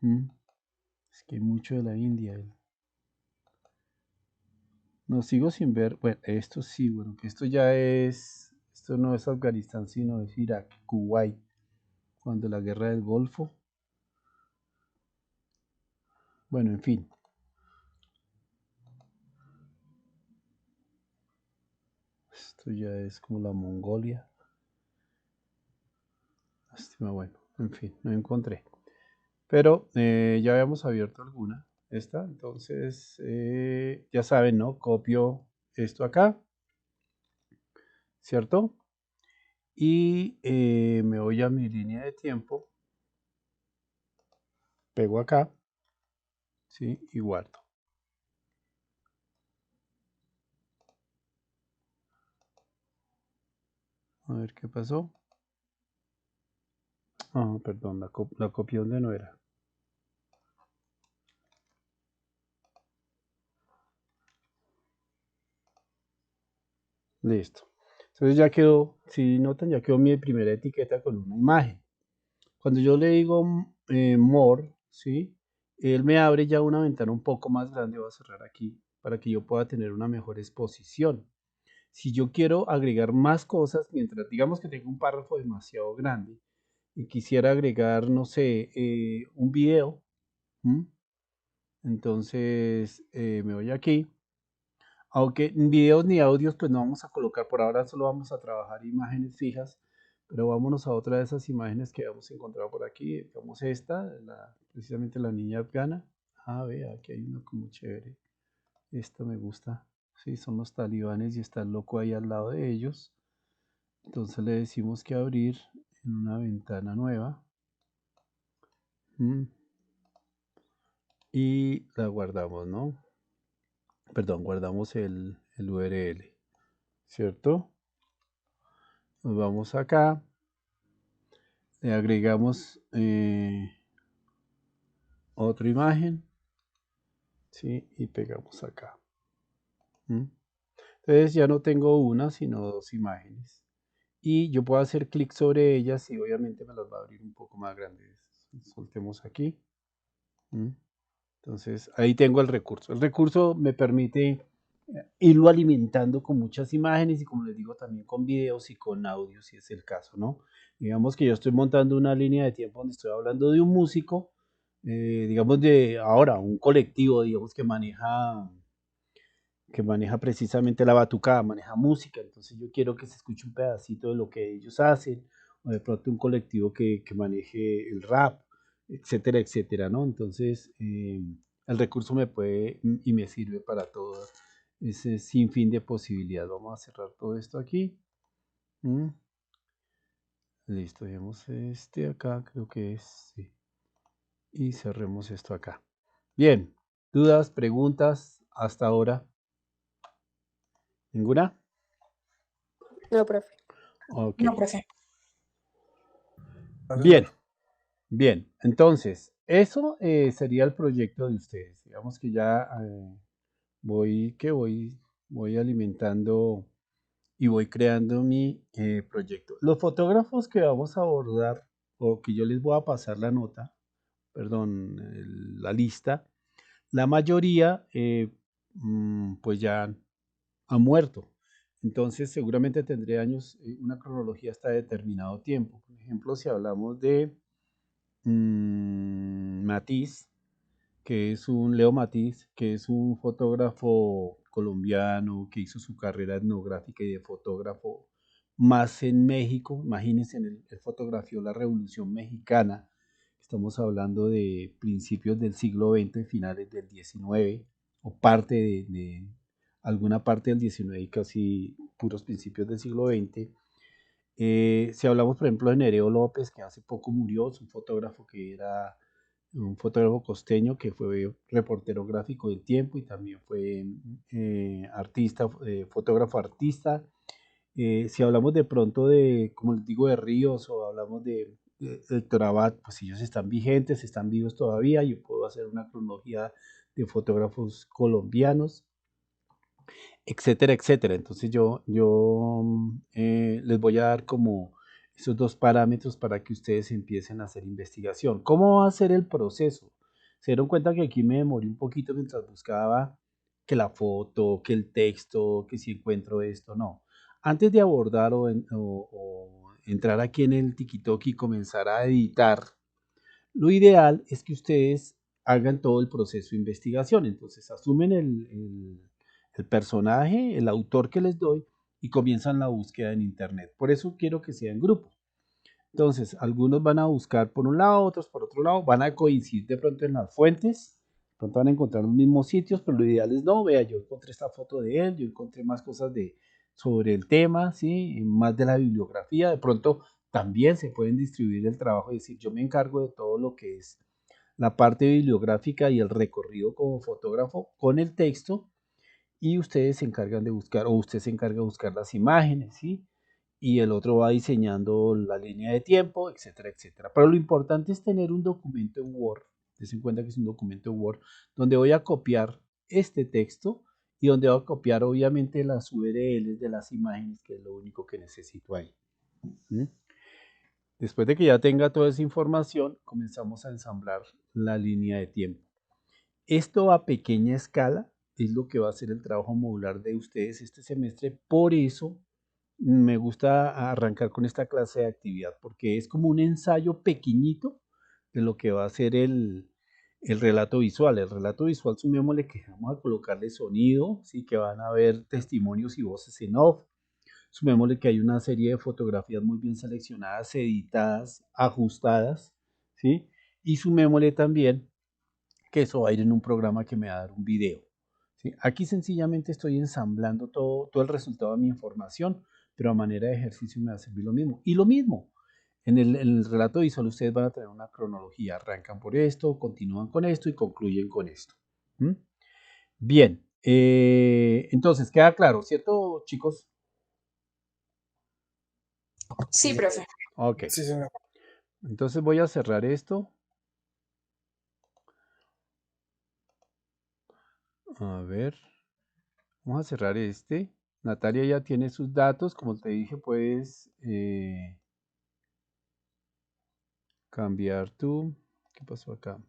¿Mm? Es que hay mucho de la India. No sigo sin ver. Bueno, esto sí, bueno, que esto ya es. Esto no es Afganistán, sino es Irak, Kuwait, cuando la guerra del Golfo. Bueno, en fin. Esto ya es como la Mongolia. Lástima, bueno, en fin, no encontré. Pero ya habíamos abierto alguna. Esta, entonces, ya saben, ¿no? Copio esto acá, ¿cierto? Y me voy a mi línea de tiempo, pego acá, ¿sí? Y guardo. A ver qué pasó. Ah, perdón, la copié donde no era. Listo. Entonces ya quedó, si notan, ya quedó mi primera etiqueta con una imagen. Cuando yo le digo more, ¿sí? Él me abre ya una ventana un poco más grande. Voy a cerrar aquí para que yo pueda tener una mejor exposición. Si yo quiero agregar más cosas, mientras digamos que tengo un párrafo demasiado grande y quisiera agregar, no sé, un video, ¿m? Entonces me voy aquí. Aunque videos ni audios, pues no vamos a colocar por ahora, solo vamos a trabajar imágenes fijas, pero vámonos a otra de esas imágenes que hemos encontrado por aquí. Digamos esta, precisamente la niña afgana. Ah, vea, aquí hay una como chévere. Esta me gusta. Sí, son los talibanes y está el loco ahí al lado de ellos. Entonces le decimos que abrir en una ventana nueva. Y la guardamos, ¿no? Perdón, guardamos el URL, ¿cierto? Nos vamos acá, le agregamos otra imagen, ¿sí? Y pegamos acá. Entonces ya no tengo una, sino dos imágenes. Y yo puedo hacer clic sobre ellas y obviamente me las va a abrir un poco más grandes. Soltemos aquí. Entonces ahí tengo el recurso. El recurso me permite irlo alimentando con muchas imágenes y como les digo también con videos y con audio si es el caso, ¿no? Digamos que yo estoy montando una línea de tiempo donde estoy hablando de un músico, digamos de ahora, un colectivo, digamos que maneja precisamente la batucada, maneja música, entonces yo quiero que se escuche un pedacito de lo que ellos hacen, o de pronto un colectivo que maneje el rap, etcétera, etcétera, ¿no? Entonces, el recurso me puede y me sirve para todo ese sinfín de posibilidades. Vamos a cerrar todo esto aquí. Listo, vemos este acá, creo que es, sí. Y cerremos esto acá. Bien, dudas, preguntas hasta ahora. ¿Ninguna? No, profe. Ok. No, profe. Bien, bien. Entonces, eso sería el proyecto de ustedes. Digamos que ya voy alimentando y voy creando mi proyecto. Los fotógrafos que vamos a abordar o que yo les voy a pasar la nota, perdón, la lista, la mayoría pues ya han muerto. Entonces seguramente tendré años, una cronología hasta determinado tiempo. Por ejemplo, si hablamos de Matisse, que es un Leo Matisse, que es un fotógrafo colombiano que hizo su carrera etnográfica y de fotógrafo más en México. Imagínense, él fotografió la Revolución Mexicana. Estamos hablando de principios del siglo XX, finales del XIX, o parte de alguna parte del XIX y casi puros principios del siglo XX. Si hablamos, por ejemplo, de Nereo López, que hace poco murió, es un fotógrafo que era un fotógrafo costeño que fue reportero gráfico del Tiempo y también fue artista, fotógrafo artista. Si hablamos de pronto de, como les digo, de Ríos o hablamos de Héctor Abad, pues ellos están vigentes, están vivos todavía. Yo puedo hacer una cronología de fotógrafos colombianos, etcétera, etcétera. Entonces yo les voy a dar como esos dos parámetros para que ustedes empiecen a hacer investigación. ¿Cómo va a ser el proceso? Se dieron cuenta que aquí me demoré un poquito mientras buscaba que la foto, que el texto, que si encuentro esto, no. Antes de abordar o entrar aquí en el Tikitoki y comenzar a editar, lo ideal es que ustedes hagan todo el proceso de investigación. Entonces asumen el personaje, el autor que les doy y comienzan la búsqueda en internet. Por eso quiero que sea en grupo. Entonces, algunos van a buscar por un lado, otros por otro lado, van a coincidir de pronto en las fuentes, de pronto van a encontrar los mismos sitios, pero lo ideal es no, vea, yo encontré esta foto de él, yo encontré más cosas sobre el tema, ¿sí? Más de la bibliografía, de pronto también se pueden distribuir el trabajo, es decir, yo me encargo de todo lo que es la parte bibliográfica y el recorrido como fotógrafo con el texto y ustedes se encargan de buscar o usted se encarga de buscar las imágenes, ¿sí? Y el otro va diseñando la línea de tiempo, etcétera, etcétera. Pero lo importante es tener un documento en Word, tengan en cuenta que es un documento en Word, donde voy a copiar este texto y donde voy a copiar obviamente las URLs de las imágenes, que es lo único que necesito ahí. ¿Mm? Después de que ya tenga toda esa información, comenzamos a ensamblar la línea de tiempo. Esto a pequeña escala es lo que va a ser el trabajo modular de ustedes este semestre. Por eso me gusta arrancar con esta clase de actividad, porque es como un ensayo pequeñito de lo que va a ser el relato visual. El relato visual, sumémosle que vamos a colocarle sonido, ¿sí? Que van a ver testimonios y voces en off. Sumémosle que hay una serie de fotografías muy bien seleccionadas, editadas, ajustadas, ¿sí? Y sumémosle también que eso va a ir en un programa que me va a dar un video, ¿sí? Aquí sencillamente estoy ensamblando todo el resultado de mi información, pero a manera de ejercicio me va a servir lo mismo. Y lo mismo, en el relato visual ustedes van a tener una cronología. Arrancan por esto, continúan con esto y concluyen con esto. ¿Mm? Bien, entonces queda claro, ¿cierto, chicos? Sí, profe. Ok, Sí, señor. entonces voy a cerrar esto. A ver, vamos a cerrar este. Natalia ya tiene sus datos, como te dije, puedes cambiar tú. ¿Qué pasó acá?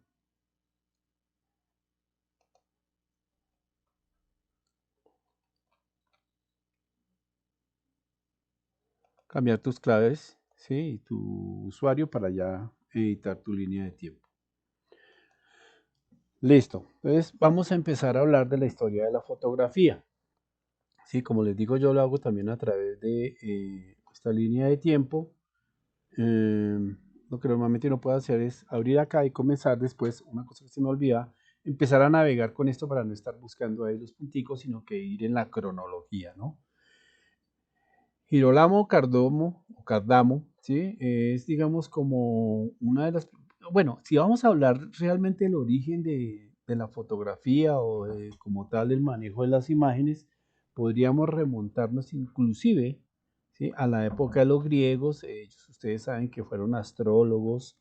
Cambiar tus claves, ¿sí? Y tu usuario para ya editar tu línea de tiempo. Listo. Entonces vamos a empezar a hablar de la historia de la fotografía. Sí, como les digo, yo lo hago también a través de esta línea de tiempo. Lo que normalmente no puedo hacer es abrir acá y comenzar después, una cosa que se me olvida, empezar a navegar con esto para no estar buscando ahí los punticos, sino que ir en la cronología, ¿no? Girolamo Cardomo o Cardamo, ¿sí? Es, digamos, como una de las... Bueno, si vamos a hablar realmente del origen de de la fotografía o como tal el manejo de las imágenes, podríamos remontarnos inclusive, ¿sí?, a la época de los griegos. Ellos, ustedes saben que fueron astrólogos,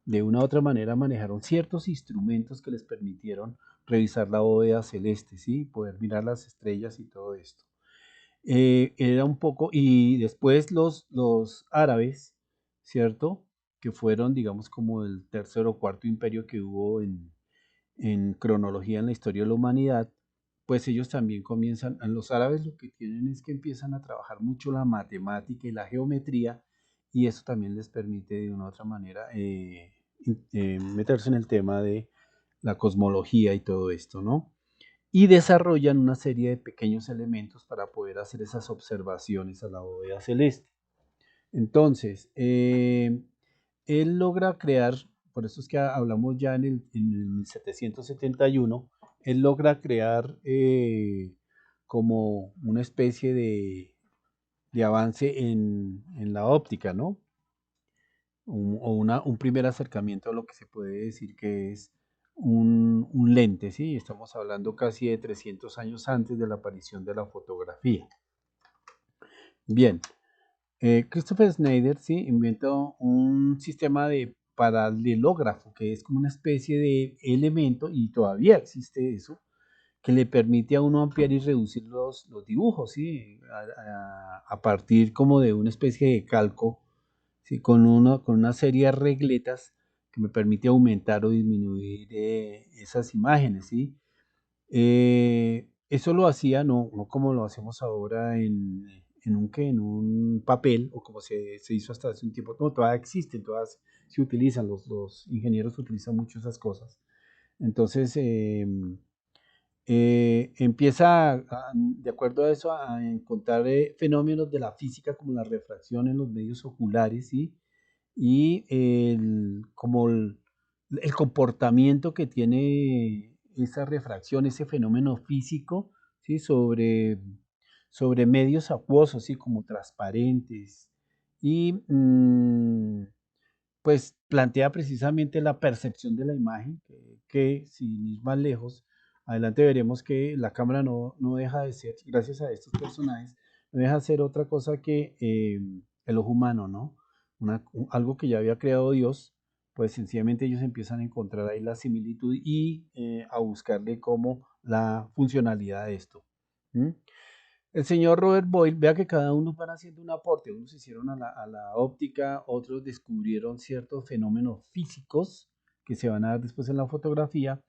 de una u otra manera manejaron ciertos instrumentos que les permitieron revisar la bóveda celeste, ¿sí?, poder mirar las estrellas y todo esto. Era un poco, y después los árabes, ¿cierto?, que fueron, digamos, como el tercer o cuarto imperio que hubo en cronología en la historia de la humanidad, pues ellos también comienzan, los árabes lo que tienen es que empiezan a trabajar mucho la matemática y la geometría, y eso también les permite de una u otra manera meterse en el tema de la cosmología y todo esto, ¿no? Y desarrollan una serie de pequeños elementos para poder hacer esas observaciones a la bóveda celeste. Entonces, él logra crear, por eso es que hablamos ya en el 1771, él logra crear como una especie de avance en la óptica, ¿no? Un primer acercamiento a lo que se puede decir que es un lente, ¿sí? Estamos hablando casi de 300 años antes de la aparición de la fotografía. Bien, Christopher Schneider, ¿sí?, inventó un sistema de paralelógrafo, que es como una especie de elemento, y todavía existe eso, que le permite a uno ampliar y reducir los dibujos, ¿sí?, a partir como de una especie de calco, ¿sí?, con una serie de regletas que me permite aumentar o disminuir esas imágenes, ¿sí? Eso lo hacía no como lo hacemos ahora en un papel, o como se hizo hasta hace un tiempo. No, todavía existen, todas se utilizan, los ingenieros utilizan mucho esas cosas. Entonces, empieza, de acuerdo a eso, a encontrar fenómenos de la física como la refracción en los medios oculares, ¿sí?, y como el comportamiento que tiene esa refracción, ese fenómeno físico, ¿sí?, sobre medios acuosos, ¿sí?, como transparentes, y pues plantea precisamente la percepción de la imagen, que sin ir más lejos, adelante veremos que la cámara no deja de ser, gracias a estos personajes, no deja de ser otra cosa que el ojo humano, ¿no? Algo que ya había creado Dios, pues sencillamente ellos empiezan a encontrar ahí la similitud y a buscarle como la funcionalidad de esto. ¿Mm? El señor Robert Boyle, vea que cada uno van haciendo un aporte. Unos hicieron a la óptica, otros descubrieron ciertos fenómenos físicos que se van a dar después en la fotografía.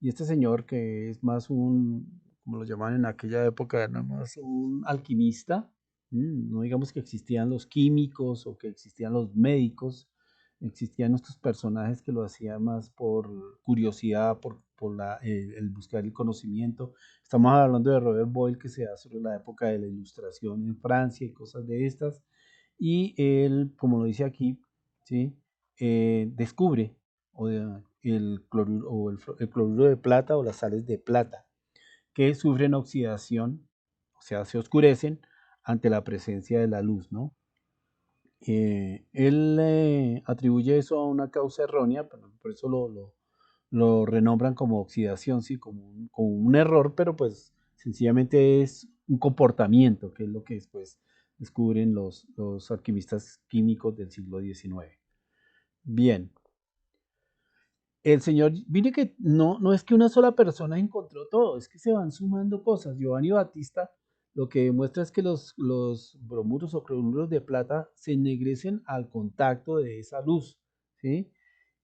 Y este señor, que es más como lo llamaban en aquella época, era más un alquimista. No digamos que existían los químicos o que existían los médicos, existían estos personajes que lo hacían más por curiosidad, por el buscar el conocimiento. Estamos hablando de Robert Boyle, que se da sobre la época de la Ilustración en Francia y cosas de estas. Y él, como lo dice aquí, ¿sí?, descubre el cloruro de plata o las sales de plata, que sufren oxidación, o sea, se oscurecen ante la presencia de la luz, ¿no? Él atribuye eso a una causa errónea, pero por eso lo renombran como oxidación, sí, como un error, pero pues sencillamente es un comportamiento, que es lo que después descubren los alquimistas químicos del siglo XIX. Bien, el señor, mire que no es que una sola persona encontró todo, es que se van sumando cosas. Giovanni Battista lo que demuestra es que los bromuros o cloruros de plata se ennegrecen al contacto de esa luz, ¿sí?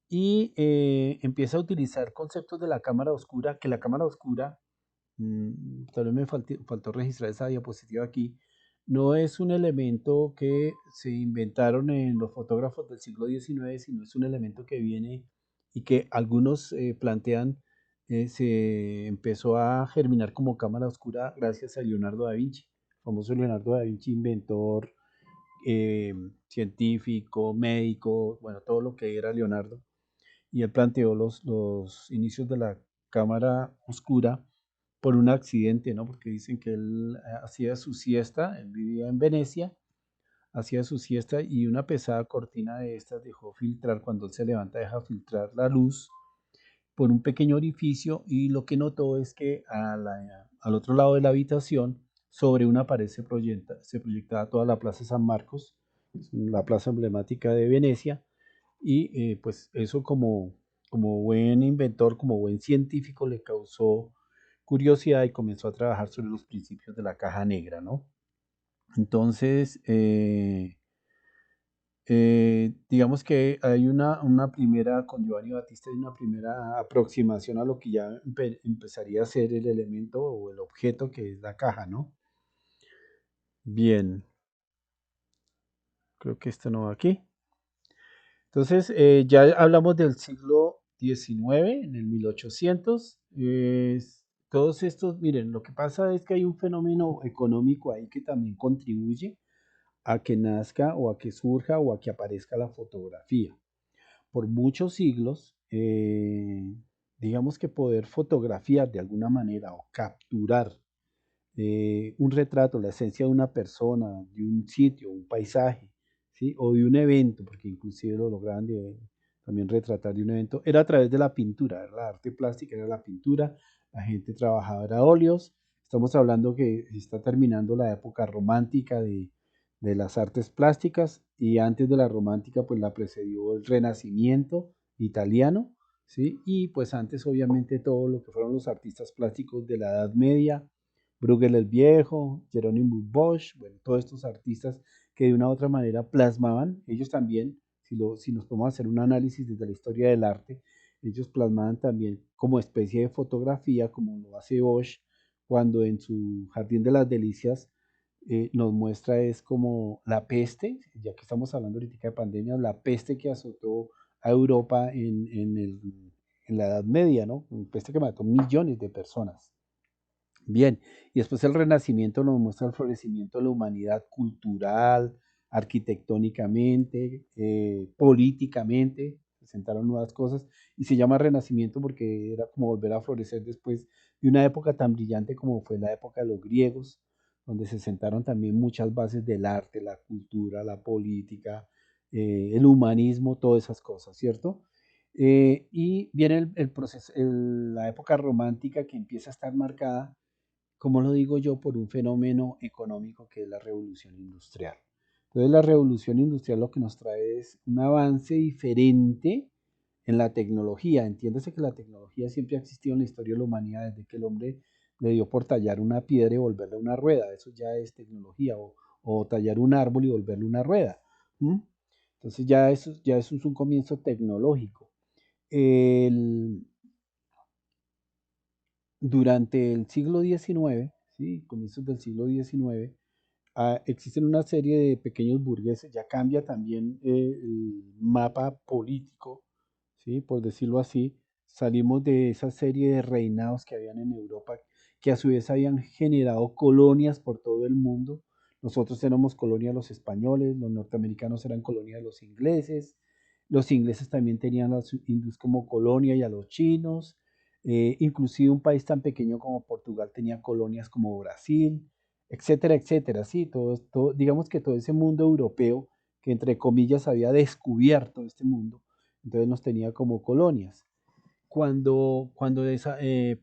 Y empieza a utilizar conceptos de la cámara oscura, que la cámara oscura, tal vez me faltó registrar esa diapositiva aquí, no es un elemento que se inventaron en los fotógrafos del siglo XIX, sino es un elemento que viene y que algunos plantean se empezó a germinar como cámara oscura gracias a Leonardo da Vinci, el famoso Leonardo da Vinci, inventor, científico, médico, bueno, todo lo que era Leonardo. Y él planteó los inicios de la cámara oscura por un accidente, ¿no? Porque dicen que él hacía su siesta, él vivía en Venecia, hacía su siesta y una pesada cortina de estas dejó filtrar, cuando él se levanta deja filtrar la luz, por un pequeño orificio y lo que notó es que al otro lado de la habitación, sobre una pared se proyectaba toda la Plaza San Marcos, la plaza emblemática de Venecia, y pues eso como buen inventor, como buen científico, le causó curiosidad y comenzó a trabajar sobre los principios de la caja negra, ¿no? Entonces, digamos que hay una primera, con Giovanni Battista, hay una primera aproximación a lo que ya empezaría a ser el elemento o el objeto que es la caja, ¿no? Bien, creo que esto no va aquí. Entonces, ya hablamos del siglo XIX, en el 1800. Todos estos, miren, lo que pasa es que hay un fenómeno económico ahí que también contribuye a que nazca o a que surja o a que aparezca la fotografía. Por muchos siglos, digamos que poder fotografiar de alguna manera o capturar un retrato, la esencia de una persona, de un sitio, un paisaje, ¿sí? O de un evento, porque inclusive lo lograban también retratar de un evento, era a través de la pintura, era la arte plástica, era la pintura, la gente trabajaba, era óleos. Estamos hablando que está terminando la época romántica de las artes plásticas y antes de la romántica pues la precedió el Renacimiento italiano, ¿sí? Y pues antes obviamente todo lo que fueron los artistas plásticos de la Edad Media, Bruegel el Viejo, Jerónimo Bosch, bueno, todos estos artistas que de una u otra manera plasmaban, ellos también, si nos podemos hacer un análisis desde la historia del arte, ellos plasmaban también como especie de fotografía, como lo hace Bosch, cuando en su Jardín de las Delicias nos muestra es como la peste, ya que estamos hablando ahorita de pandemia, la peste que azotó a Europa en la Edad Media, ¿no? Una peste que mató millones de personas. Bien, y después el Renacimiento nos muestra el florecimiento de la humanidad cultural, arquitectónicamente, políticamente, se sentaron nuevas cosas y se llama Renacimiento porque era como volver a florecer después de una época tan brillante como fue la época de los griegos, donde se sentaron también muchas bases del arte, la cultura, la política, el humanismo, todas esas cosas, ¿cierto? Y viene el proceso, la época romántica que empieza a estar marcada, como lo digo yo, por un fenómeno económico que es la revolución industrial. Entonces la revolución industrial lo que nos trae es un avance diferente en la tecnología. Entiéndase que la tecnología siempre ha existido en la historia de la humanidad, desde que el hombre le dio por tallar una piedra y volverla una rueda. Eso ya es tecnología, o tallar un árbol y volverle una rueda. ¿Mm? Entonces ya eso es un comienzo tecnológico. El, Durante el siglo XIX, ¿sí? Comienzos del siglo XIX, existen una serie de pequeños burgueses, ya cambia también el mapa político, ¿sí? Por decirlo así, salimos de esa serie de reinados que habían en Europa, que a su vez habían generado colonias por todo el mundo. Nosotros éramos colonia de los españoles, los norteamericanos eran colonia de los ingleses también tenían a los hindús como colonia y a los chinos, inclusive un país tan pequeño como Portugal tenía colonias como Brasil, etcétera, etcétera, sí, digamos que todo ese mundo europeo que entre comillas había descubierto este mundo, entonces nos tenía como colonias.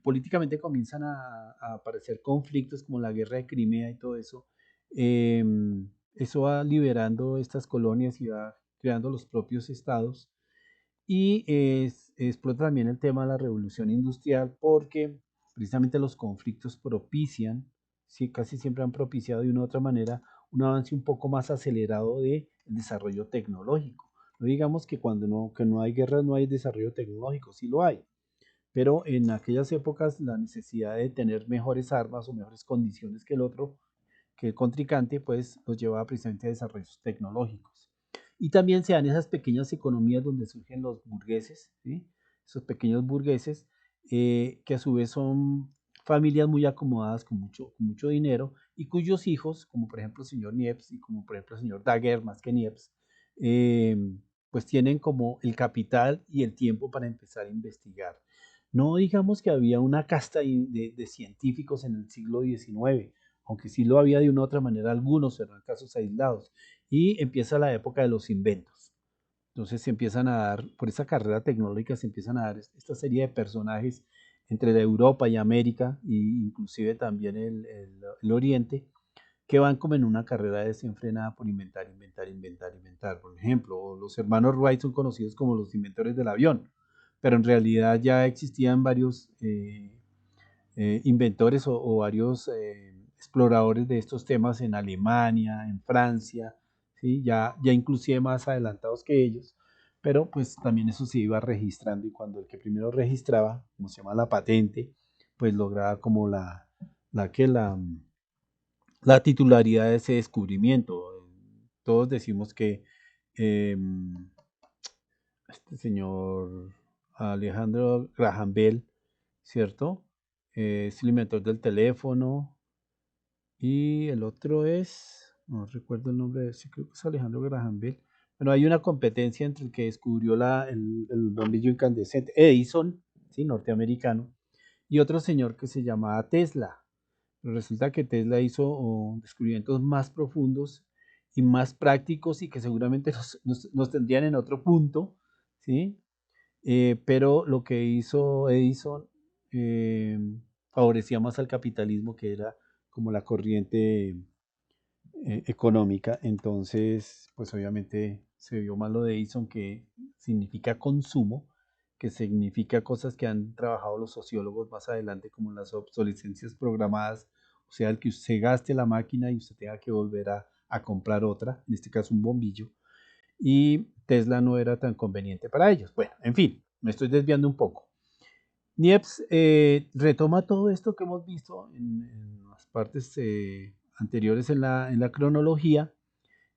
Políticamente comienzan a aparecer conflictos como la guerra de Crimea y todo eso, eh, eso va liberando estas colonias y va creando los propios estados y explota también el tema de la revolución industrial porque precisamente los conflictos propician, sí, casi siempre han propiciado de una u otra manera un avance un poco más acelerado del desarrollo tecnológico. No digamos que que no hay guerras no hay desarrollo tecnológico, sí lo hay, pero en aquellas épocas la necesidad de tener mejores armas o mejores condiciones que el otro, que el contrincante, pues los llevaba precisamente a desarrollos tecnológicos. Y también se dan esas pequeñas economías donde surgen los burgueses, ¿sí? Esos pequeños burgueses que a su vez son familias muy acomodadas con mucho dinero y cuyos hijos, como por ejemplo el señor Niepce y como por ejemplo el señor Daguerre, más que Niepce, eh, pues tienen como el capital y el tiempo para empezar a investigar. No digamos que había una casta de científicos en el siglo XIX, aunque sí lo había de una u otra manera algunos, eran casos aislados. Y empieza la época de los inventos. Entonces se empiezan a dar, por esa carrera tecnológica se empiezan a dar esta serie de personajes entre la Europa y América, e inclusive también el Oriente, que van como en una carrera desenfrenada por inventar, inventar, inventar, inventar. Por ejemplo, los hermanos Wright son conocidos como los inventores del avión, pero en realidad ya existían varios inventores o varios exploradores de estos temas en Alemania, en Francia, ¿sí? Ya inclusive más adelantados que ellos, pero pues también eso se iba registrando y cuando el que primero registraba, como se llama la patente, pues lograba como la que la titularidad de ese descubrimiento. Todos decimos que este señor Alejandro Graham Bell, ¿cierto? Es el inventor del teléfono y el otro es, no recuerdo el nombre de ese, creo que es Alejandro Graham Bell. Bueno, hay una competencia entre el que descubrió el bombillo incandescente, Edison, ¿sí? Norteamericano, y otro señor que se llamaba Tesla. Pero resulta que Tesla hizo descubrimientos más profundos y más prácticos y que seguramente nos tendrían en otro punto, ¿sí? Pero lo que hizo Edison eh, favorecía más al capitalismo, que era como la corriente económica. Entonces, pues obviamente se vio más lo de Edison, que significa consumo, que significa cosas que han trabajado los sociólogos más adelante, como las obsolescencias programadas, o sea, el que usted gaste la máquina y usted tenga que volver a comprar otra, en este caso un bombillo, y Tesla no era tan conveniente para ellos. Bueno, en fin, me estoy desviando un poco. Niepce retoma todo esto que hemos visto en las partes anteriores en la cronología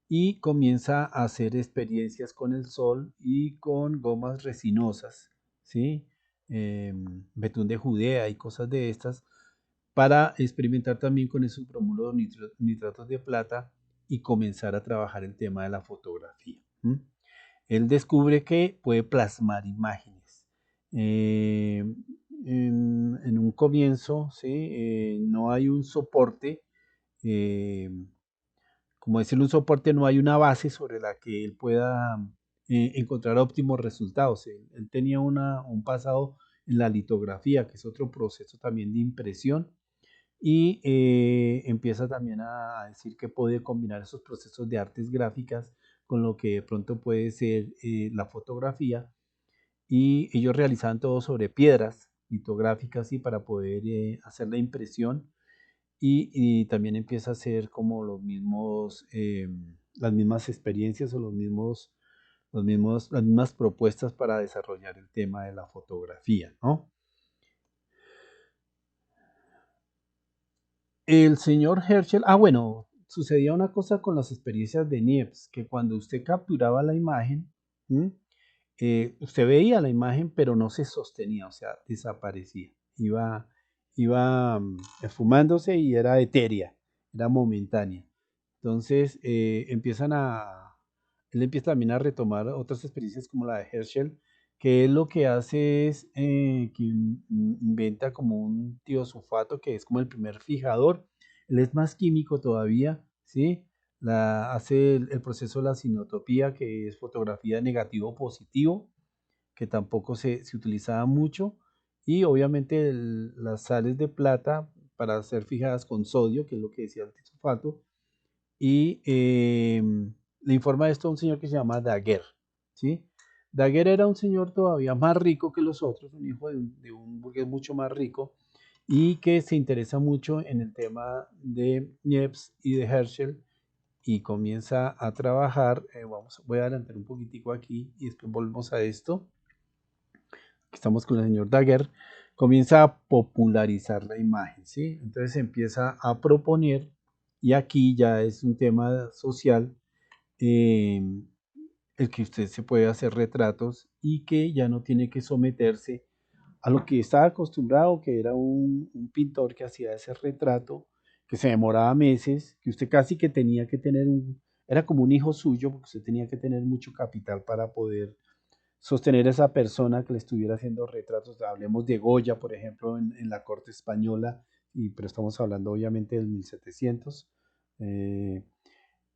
y comienza a hacer experiencias con el sol y con gomas resinosas, ¿sí? Betún de Judea y cosas de estas, para experimentar también con esos bromuro nitratos de plata y comenzar a trabajar el tema de la fotografía. Él descubre que puede plasmar imágenes. Eh, en un comienzo, ¿sí? No hay un soporte, eh, como decirlo, un soporte, no hay una base sobre la que él pueda encontrar óptimos resultados. Él tenía un pasado en la litografía, que es otro proceso también de impresión, y empieza también a decir que puede combinar esos procesos de artes gráficas con lo que de pronto puede ser la fotografía, y ellos realizaban todo sobre piedras litográficas y para poder hacer la impresión, y también empieza a hacer como los mismos, las mismas experiencias o las mismas propuestas para desarrollar el tema de la fotografía, ¿no? El señor Herschel, bueno, sucedía una cosa con las experiencias de Niepce, que cuando usted capturaba la imagen, usted veía la imagen, pero no se sostenía, o sea, desaparecía. Iba esfumándose y era etérea, era momentánea. Entonces él empieza también a retomar otras experiencias como la de Herschel, que él lo que hace es que inventa como un tiosulfato, que es como el primer fijador. Él es más químico todavía, ¿sí? Hace el proceso de la cinotopía, que es fotografía negativo-positivo, que tampoco se utilizaba mucho, y obviamente las sales de plata para ser fijadas con sodio, que es lo que decía el sulfato, y le informa esto a un señor que se llama Daguerre, ¿sí? Daguerre era un señor todavía más rico que los otros, un hijo de un burgués mucho más rico, y que se interesa mucho en el tema de Niepce y de Herschel, y comienza a trabajar. Voy a adelantar un poquitico aquí y después volvemos a esto. Estamos con el señor Daguerre. Comienza a popularizar la imagen, ¿sí? Entonces empieza a proponer, y aquí ya es un tema social, eh, el que usted se puede hacer retratos y que ya no tiene que someterse a lo que estaba acostumbrado, que era un pintor que hacía ese retrato, que se demoraba meses, que usted casi que tenía que tener era como un hijo suyo, porque usted tenía que tener mucho capital para poder sostener a esa persona que le estuviera haciendo retratos. Hablemos de Goya, por ejemplo, en la corte española, pero estamos hablando obviamente del 1700. Eh,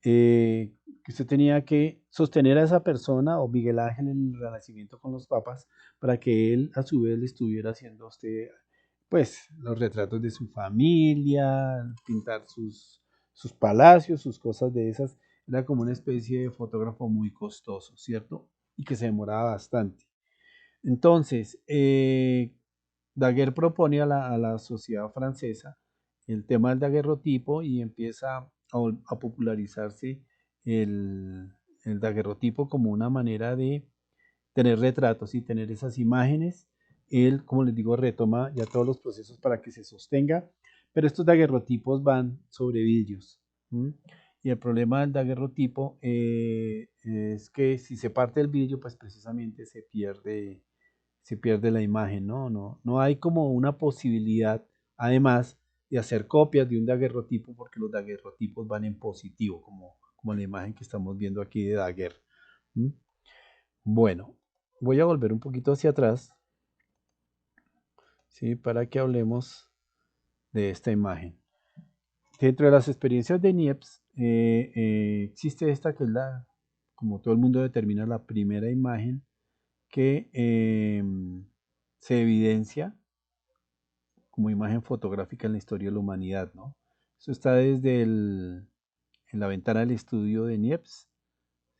eh, que usted tenía que sostener a esa persona o Miguel Ángel en el Renacimiento con los papas para que él a su vez le estuviera haciendo a usted pues los retratos de su familia, pintar sus palacios, sus cosas de esas. Era como una especie de fotógrafo muy costoso, ¿cierto? Y que se demoraba bastante. Entonces, Daguerre propone a la sociedad francesa el tema del daguerrotipo y empieza a popularizarse el, el daguerrotipo como una manera de tener retratos y tener esas imágenes. Él, como les digo, retoma ya todos los procesos para que se sostenga, pero estos daguerrotipos van sobre vidrios. ¿M? Y el problema del daguerrotipo es que si se parte el vidrio, pues precisamente se pierde la imagen, ¿no? No hay como una posibilidad, además, de hacer copias de un daguerrotipo, porque los daguerrotipos van en positivo, como la imagen que estamos viendo aquí de Daguerre. ¿M? Bueno, voy a volver un poquito hacia atrás, ¿sí? Para que hablemos de esta imagen. Dentro de las experiencias de Niepce, existe esta que es como todo el mundo determina, la primera imagen que se evidencia como imagen fotográfica en la historia de la humanidad, ¿no? Eso está en la ventana del estudio de Niepce,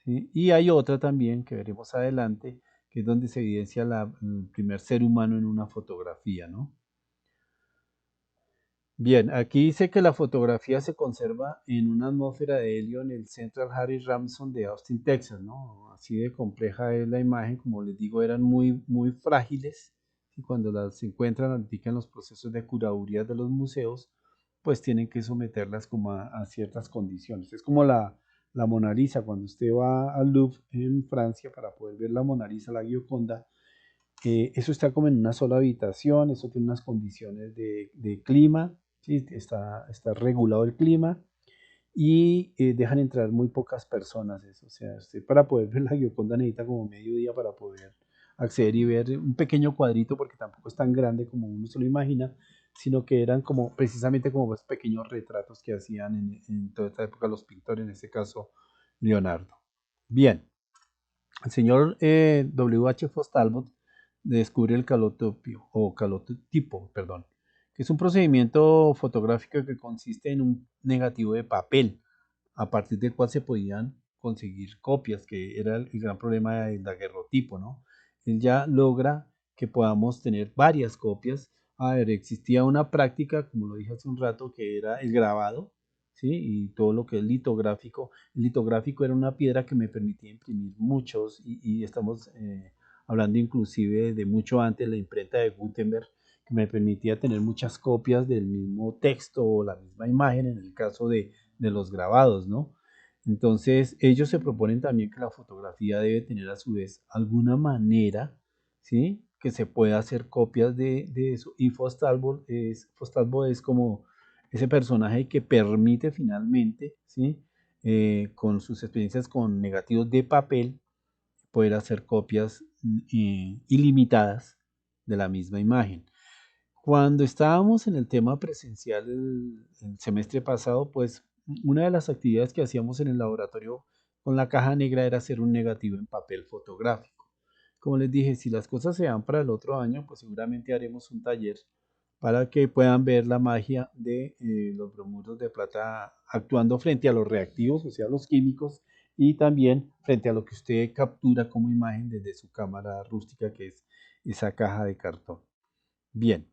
¿sí? Y hay otra también que veremos adelante, que es donde se evidencia el primer ser humano en una fotografía, ¿no? Bien, aquí dice que la fotografía se conserva en una atmósfera de helio en el Central Harry Ramson de Austin, Texas, ¿no? Así de compleja es la imagen, como les digo, eran muy frágiles y cuando las encuentran ahorita en los procesos de curaduría de los museos, pues tienen que someterlas como a ciertas condiciones. Es como la Mona Lisa, cuando usted va al Louvre en Francia para poder ver la Mona Lisa, la Gioconda, eso está como en una sola habitación, eso tiene unas condiciones de clima, ¿sí? Está regulado el clima y dejan entrar muy pocas personas. Eso. O sea, usted para poder ver la Gioconda necesita como medio día para poder acceder y ver un pequeño cuadrito, porque tampoco es tan grande como uno se lo imagina, sino que eran como precisamente como esos pequeños retratos que hacían en toda esta época los pintores, en este caso Leonardo. Bien. El señor W. H. Talbot descubre el calotopio, o calotipo, perdón, que es un procedimiento fotográfico que consiste en un negativo de papel, a partir del cual se podían conseguir copias, que era el gran problema del daguerrotipo, ¿no? Él ya logra que podamos tener varias copias. A ver, existía una práctica, como lo dije hace un rato, que era el grabado, ¿sí? Y todo lo que es litográfico. El litográfico era una piedra que me permitía imprimir muchos, y estamos hablando inclusive de mucho antes, la imprenta de Gutenberg, que me permitía tener muchas copias del mismo texto o la misma imagen en el caso de los grabados, ¿no? Entonces, ellos se proponen también que la fotografía debe tener a su vez alguna manera, ¿sí? Que se pueda hacer copias de eso. Y Fostalbo es como ese personaje que permite finalmente, ¿sí? Con sus experiencias con negativos de papel, poder hacer copias ilimitadas de la misma imagen. Cuando estábamos en el tema presencial el semestre pasado, pues una de las actividades que hacíamos en el laboratorio con la caja negra era hacer un negativo en papel fotográfico. Como les dije, si las cosas se dan para el otro año, pues seguramente haremos un taller para que puedan ver la magia de los bromuros de plata actuando frente a los reactivos, o sea, los químicos, y también frente a lo que usted captura como imagen desde su cámara rústica, que es esa caja de cartón. Bien.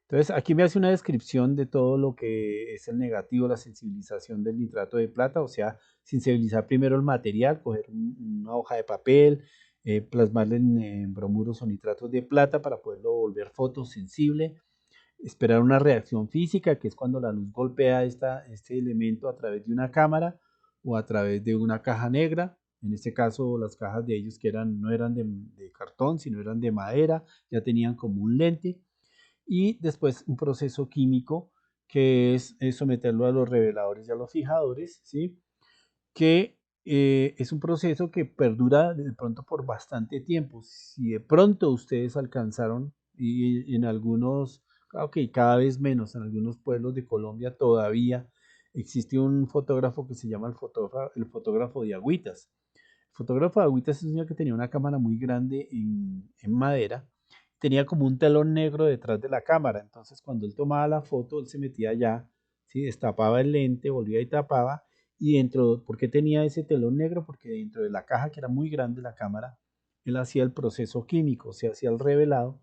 Entonces, aquí me hace una descripción de todo lo que es el negativo, la sensibilización del nitrato de plata, o sea, sensibilizar primero el material, coger una hoja de papel, plasmarle en bromuros o nitratos de plata para poderlo volver fotosensible, esperar una reacción física, que es cuando la luz golpea este elemento a través de una cámara o a través de una caja negra. En este caso, las cajas de ellos que no eran de cartón, sino eran de madera, ya tenían como un lente y después un proceso químico que es someterlo a los reveladores y a los fijadores, ¿sí? Que es un proceso que perdura de pronto por bastante tiempo. Si de pronto ustedes alcanzaron, y en algunos, ok, cada vez menos, en algunos pueblos de Colombia todavía existe un fotógrafo que se llama el fotógrafo de agüitas. El fotógrafo de agüitas es un señor que tenía una cámara muy grande en madera, tenía como un telón negro detrás de la cámara, entonces cuando él tomaba la foto, él se metía allá, ¿sí? Destapaba el lente, volvía y tapaba, y ¿por qué tenía ese telón negro? Porque dentro de la caja, que era muy grande la cámara, él hacía el proceso químico, se hacía el revelado,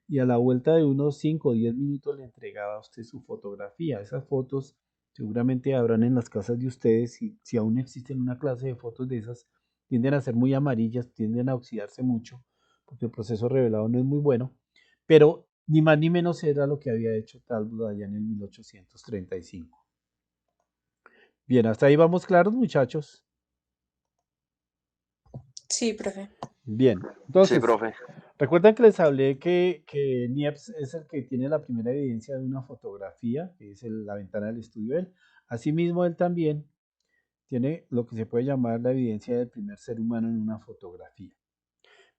y a la vuelta de unos 5 o 10 minutos le entregaba a usted su fotografía. Esas fotos seguramente habrán en las casas de ustedes, si aún existen una clase de fotos de esas, tienden a ser muy amarillas, tienden a oxidarse mucho, porque el proceso revelado no es muy bueno, pero ni más ni menos era lo que había hecho Talbot allá en el 1835. Bien, hasta ahí vamos claros, muchachos. Sí, profe. Bien, Sí, entonces, profe. recuerdan que les hablé que Niepce es el que tiene la primera evidencia de una fotografía, que es la ventana del estudio de él. Asimismo, él también tiene lo que se puede llamar la evidencia del primer ser humano en una fotografía.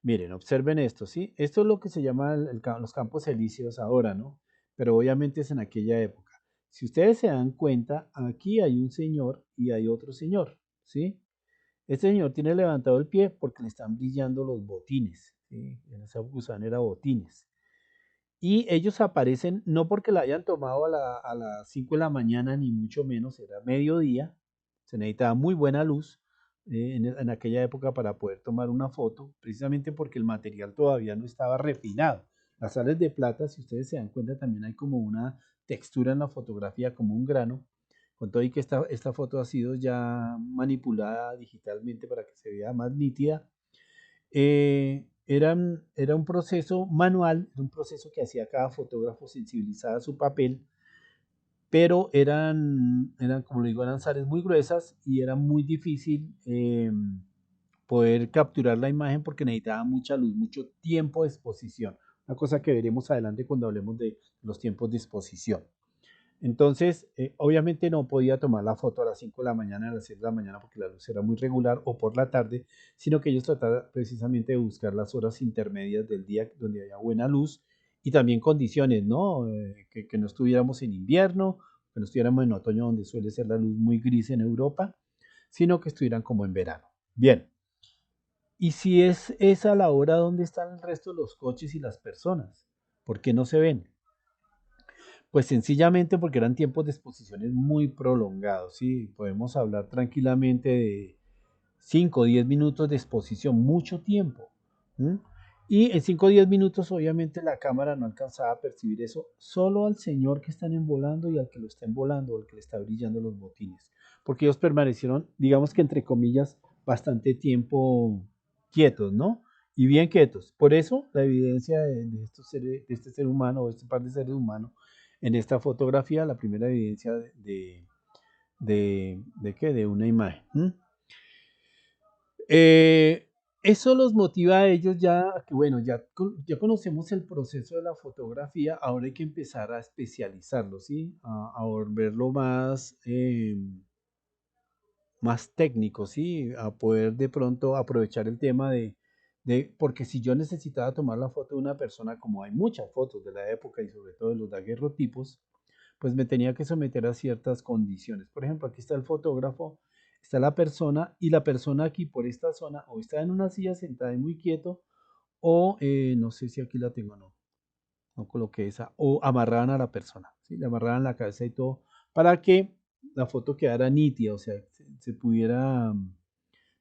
Miren, observen esto, ¿sí? Esto es lo que se llama los campos elíseos ahora, ¿no? Pero obviamente es en aquella época. Si ustedes se dan cuenta, aquí hay un señor y hay otro señor, ¿sí? Este señor tiene levantado el pie porque le están brillando los botines, ¿sí? En esa época usaban era botines. Y ellos aparecen no porque la hayan tomado a las 5 de la mañana, ni mucho menos, era mediodía, se necesitaba muy buena luz en aquella época para poder tomar una foto, precisamente porque el material todavía no estaba refinado. Las sales de plata, si ustedes se dan cuenta, también hay como una textura en la fotografía, como un grano, con todo y que esta foto ha sido ya manipulada digitalmente para que se vea más nítida. Era un proceso manual, era un proceso que hacía cada fotógrafo, sensibilizaba su papel, pero como le digo, eran sales muy gruesas y era muy difícil poder capturar la imagen porque necesitaba mucha luz, mucho tiempo de exposición. Una cosa que veremos adelante cuando hablemos de los tiempos de exposición. Entonces, obviamente no podía tomar la foto a las 5 de la mañana, a las 6 de la mañana, porque la luz era muy regular, o por la tarde, sino que ellos trataban precisamente de buscar las horas intermedias del día donde haya buena luz y también condiciones, ¿no? Que no estuviéramos en invierno, que no estuviéramos en otoño, donde suele ser la luz muy gris en Europa, sino que estuvieran como en verano. Bien, y si es esa la hora donde están el resto de los coches y las personas, ¿por qué no se ven? Pues sencillamente porque eran tiempos de exposiciones muy prolongados, ¿sí? Podemos hablar tranquilamente de 5 o 10 minutos de exposición, mucho tiempo. ¿Mm? Y en 5 o 10 minutos obviamente la cámara no alcanzaba a percibir eso, solo al señor que están envolando y al que lo está envolando o al que le está brillando los botines, porque ellos permanecieron, digamos que entre comillas, bastante tiempo quietos, ¿no? Y bien quietos. Por eso la evidencia de este ser humano o este par de seres humanos en esta fotografía, la primera evidencia ¿de qué? De una imagen. Eso los motiva a ellos ya, que bueno, ya conocemos el proceso de la fotografía, ahora hay que empezar a especializarlo, ¿sí? A volverlo más técnico, ¿sí? A poder de pronto aprovechar el tema porque si yo necesitaba tomar la foto de una persona, como hay muchas fotos de la época y sobre todo de los daguerrotipos, pues me tenía que someter a ciertas condiciones. Por ejemplo, aquí está el fotógrafo, está la persona y la persona aquí por esta zona o está en una silla sentada y muy quieto o no sé si aquí la tengo o no, no coloqué esa, o amarraban a la persona, ¿sí? Le amarraban la cabeza y todo para que la foto quedara nítida, o sea, se pudiera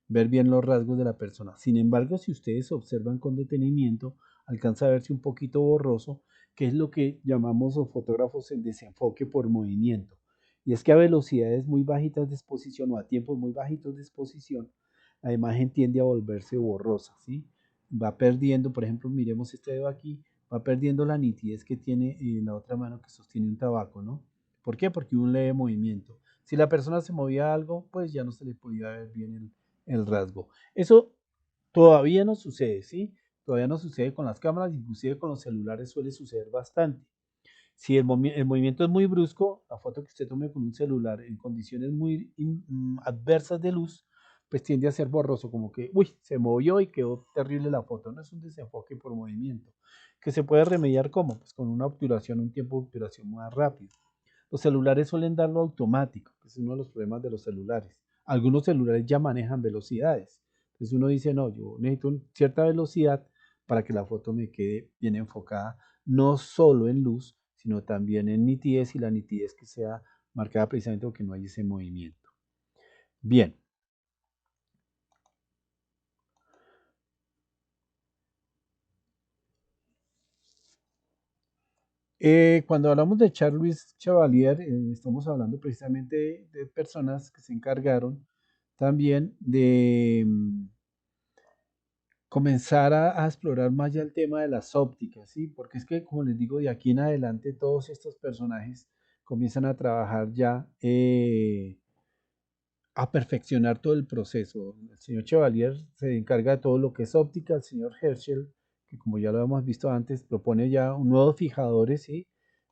ver bien los rasgos de la persona. Sin embargo, si ustedes observan con detenimiento, alcanza a verse un poquito borroso, que es lo que llamamos los fotógrafos el desenfoque por movimiento. Y es que a velocidades muy bajitas de exposición o a tiempos muy bajitos de exposición, la imagen tiende a volverse borrosa, ¿sí? Va perdiendo, por ejemplo, miremos este dedo aquí, va perdiendo la nitidez que tiene la otra mano que sostiene un tabaco, ¿no? ¿Por qué? Porque hubo un leve movimiento. Si la persona se movía algo, pues ya no se le podía ver bien el rasgo. Eso todavía no sucede, ¿sí? Todavía no sucede con las cámaras, inclusive con los celulares suele suceder bastante. Si el movimiento es muy brusco, la foto que usted tome con un celular en condiciones muy adversas de luz, pues tiende a ser borroso, como que, uy, se movió y quedó terrible la foto. No es un desenfoque por movimiento. Que se puede remediar, ¿cómo? Pues con una obturación, un tiempo de obturación más rápido. Los celulares suelen darlo automático, que es uno de los problemas de los celulares. Algunos celulares ya manejan velocidades. Entonces uno dice, no, yo necesito cierta velocidad para que la foto me quede bien enfocada, no solo en luz, sino también en nitidez y la nitidez que sea marcada precisamente porque no hay ese movimiento. Bien. Cuando hablamos de Charles Chevalier, estamos hablando precisamente de personas que se encargaron también de comenzar a explorar más ya el tema de las ópticas, ¿sí? Porque es que, como les digo, de aquí en adelante todos estos personajes comienzan a trabajar ya a perfeccionar todo el proceso. El señor Chevalier se encarga de todo lo que es óptica, el señor Herschel, que como ya lo hemos visto antes, propone ya nuevos fijadores, ¿sí?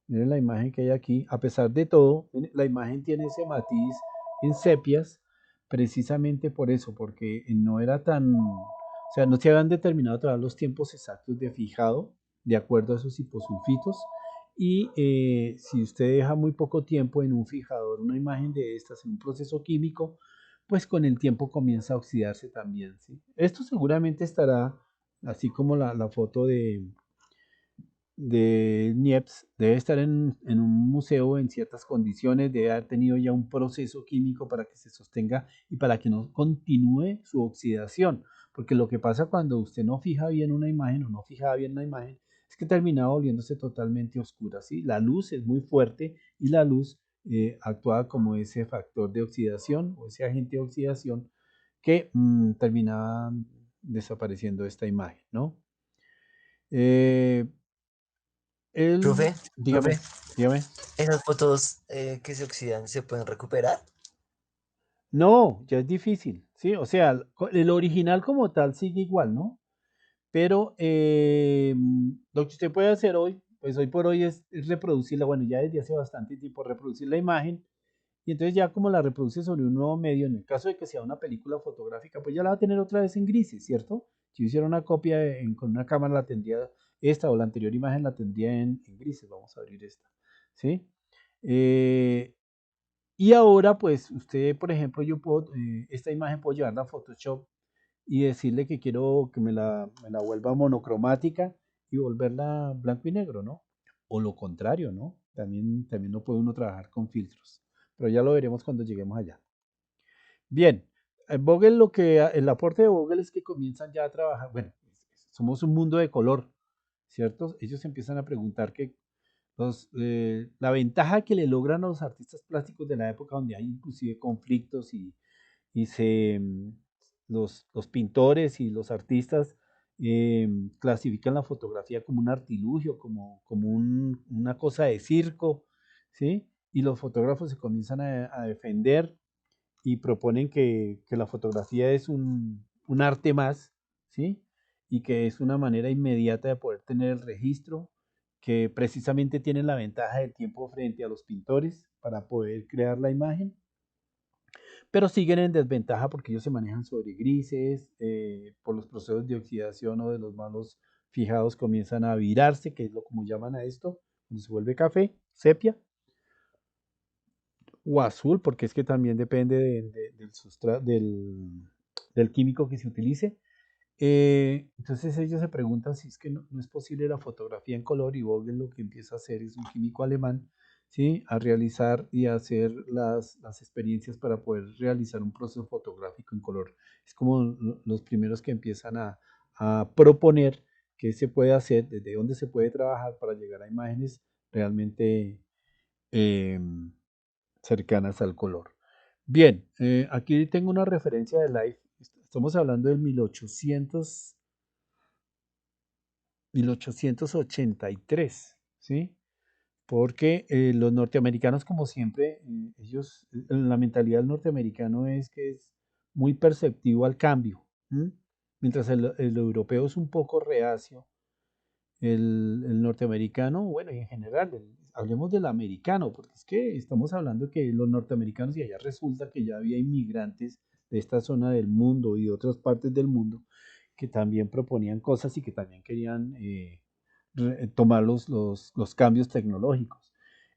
Miren la imagen que hay aquí. A pesar de todo, la imagen tiene ese matiz en sepias, precisamente por eso, porque no era tan, o sea, no se habían determinado todavía los tiempos exactos de fijado, de acuerdo a esos hiposulfitos, y si usted deja muy poco tiempo en un fijador, una imagen de estas, en un proceso químico, pues con el tiempo comienza a oxidarse también, ¿sí? Esto seguramente estará, así como la foto de Niepce, debe estar en un museo en ciertas condiciones, debe haber tenido ya un proceso químico para que se sostenga y para que no continúe su oxidación. Porque lo que pasa cuando usted no fija bien una imagen o no fija bien una imagen es que termina volviéndose totalmente oscura, ¿sí? La luz es muy fuerte y la luz actúa como ese factor de oxidación o ese agente de oxidación que termina desapareciendo esta imagen, ¿no? Eh, Profe, Dígame, profe, dígame. esas fotos que se oxidan se pueden recuperar. No, ya es difícil, ¿sí? O sea, el original como tal sigue igual, ¿no? Pero lo que usted puede hacer hoy, pues hoy por hoy es reproducirla, bueno, ya desde hace bastante tiempo, reproducir la imagen y entonces ya como la reproduce sobre un nuevo medio, en el caso de que sea una película fotográfica, pues ya la va a tener otra vez en grises, ¿cierto? Si yo hiciera una copia con una cámara, la tendría esta o la anterior imagen la tendría en grises. Vamos a abrir esta, ¿sí? Eh, y ahora, pues usted, por ejemplo, yo puedo, esta imagen puedo llevarla a Photoshop y decirle que quiero que me la vuelva monocromática y volverla blanco y negro, ¿no? O lo contrario, ¿no? También no puede uno trabajar con filtros. Pero ya lo veremos cuando lleguemos allá. Bien, Vogel el aporte de Vogel es que comienzan ya a trabajar, bueno, somos un mundo de color, ¿cierto? Ellos empiezan a preguntar que la ventaja que le logran a los artistas plásticos de la época donde hay inclusive conflictos y los pintores y los artistas clasifican la fotografía como un artilugio, como una cosa de circo, ¿sí? Y los fotógrafos se comienzan a defender y proponen que la fotografía es un arte más, ¿sí? Y que es una manera inmediata de poder tener el registro, que precisamente tienen la ventaja del tiempo frente a los pintores para poder crear la imagen, pero siguen en desventaja porque ellos se manejan sobre grises, por los procesos de oxidación o de los malos fijados comienzan a virarse, que es lo como llaman a esto, cuando se vuelve café, sepia, o azul, porque es que también depende del químico que se utilice. Entonces ellos se preguntan si es que no es posible la fotografía en color y Vogel lo que empieza a hacer es un químico alemán, ¿sí? A realizar y a hacer las experiencias para poder realizar un proceso fotográfico en color. Es como los primeros que empiezan a proponer qué se puede hacer, desde dónde se puede trabajar para llegar a imágenes realmente em, cercanas al color. Bien, aquí tengo una referencia de Life. Estamos hablando del 1883, ¿sí? Porque los norteamericanos, como siempre, la mentalidad del norteamericano es que es muy perceptivo al cambio, ¿m? Mientras el europeo es un poco reacio, el norteamericano, bueno, y en general, hablemos del americano, porque es que estamos hablando que los norteamericanos, y allá resulta que ya había inmigrantes de esta zona del mundo y de otras partes del mundo que también proponían cosas y que también querían tomar los cambios tecnológicos.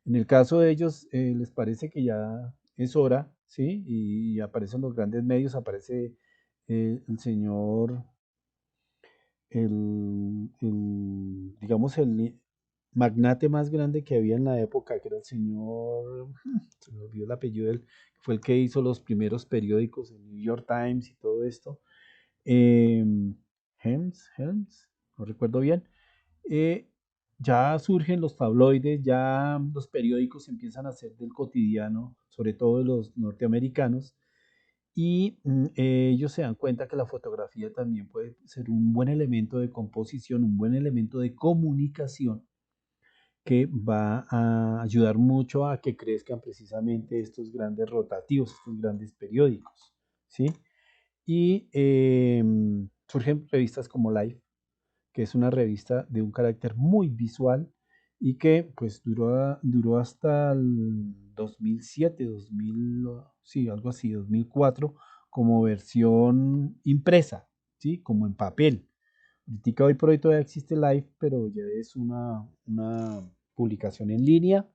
En el caso de ellos, les parece que ya es hora, ¿sí? Y aparecen los grandes medios, aparece el señor, digamos, magnate más grande que había en la época, que era el señor, se me olvidó el apellido de él, fue el que hizo los primeros periódicos, el New York Times y todo esto. Helms, no recuerdo bien. eh, ya surgen los tabloides, ya los periódicos empiezan a ser del cotidiano, sobre todo de los norteamericanos, y ellos se dan cuenta que la fotografía también puede ser un buen elemento de composición, un buen elemento de comunicación que va a ayudar mucho a que crezcan precisamente estos grandes rotativos, estos grandes periódicos, ¿sí? Y surgen revistas como Life, que es una revista de un carácter muy visual y que pues duró hasta el 2007, 2000, sí, algo así, 2004, como versión impresa, ¿sí? Como en papel. Ahorita hoy por hoy todavía existe Live, pero ya es una publicación en línea.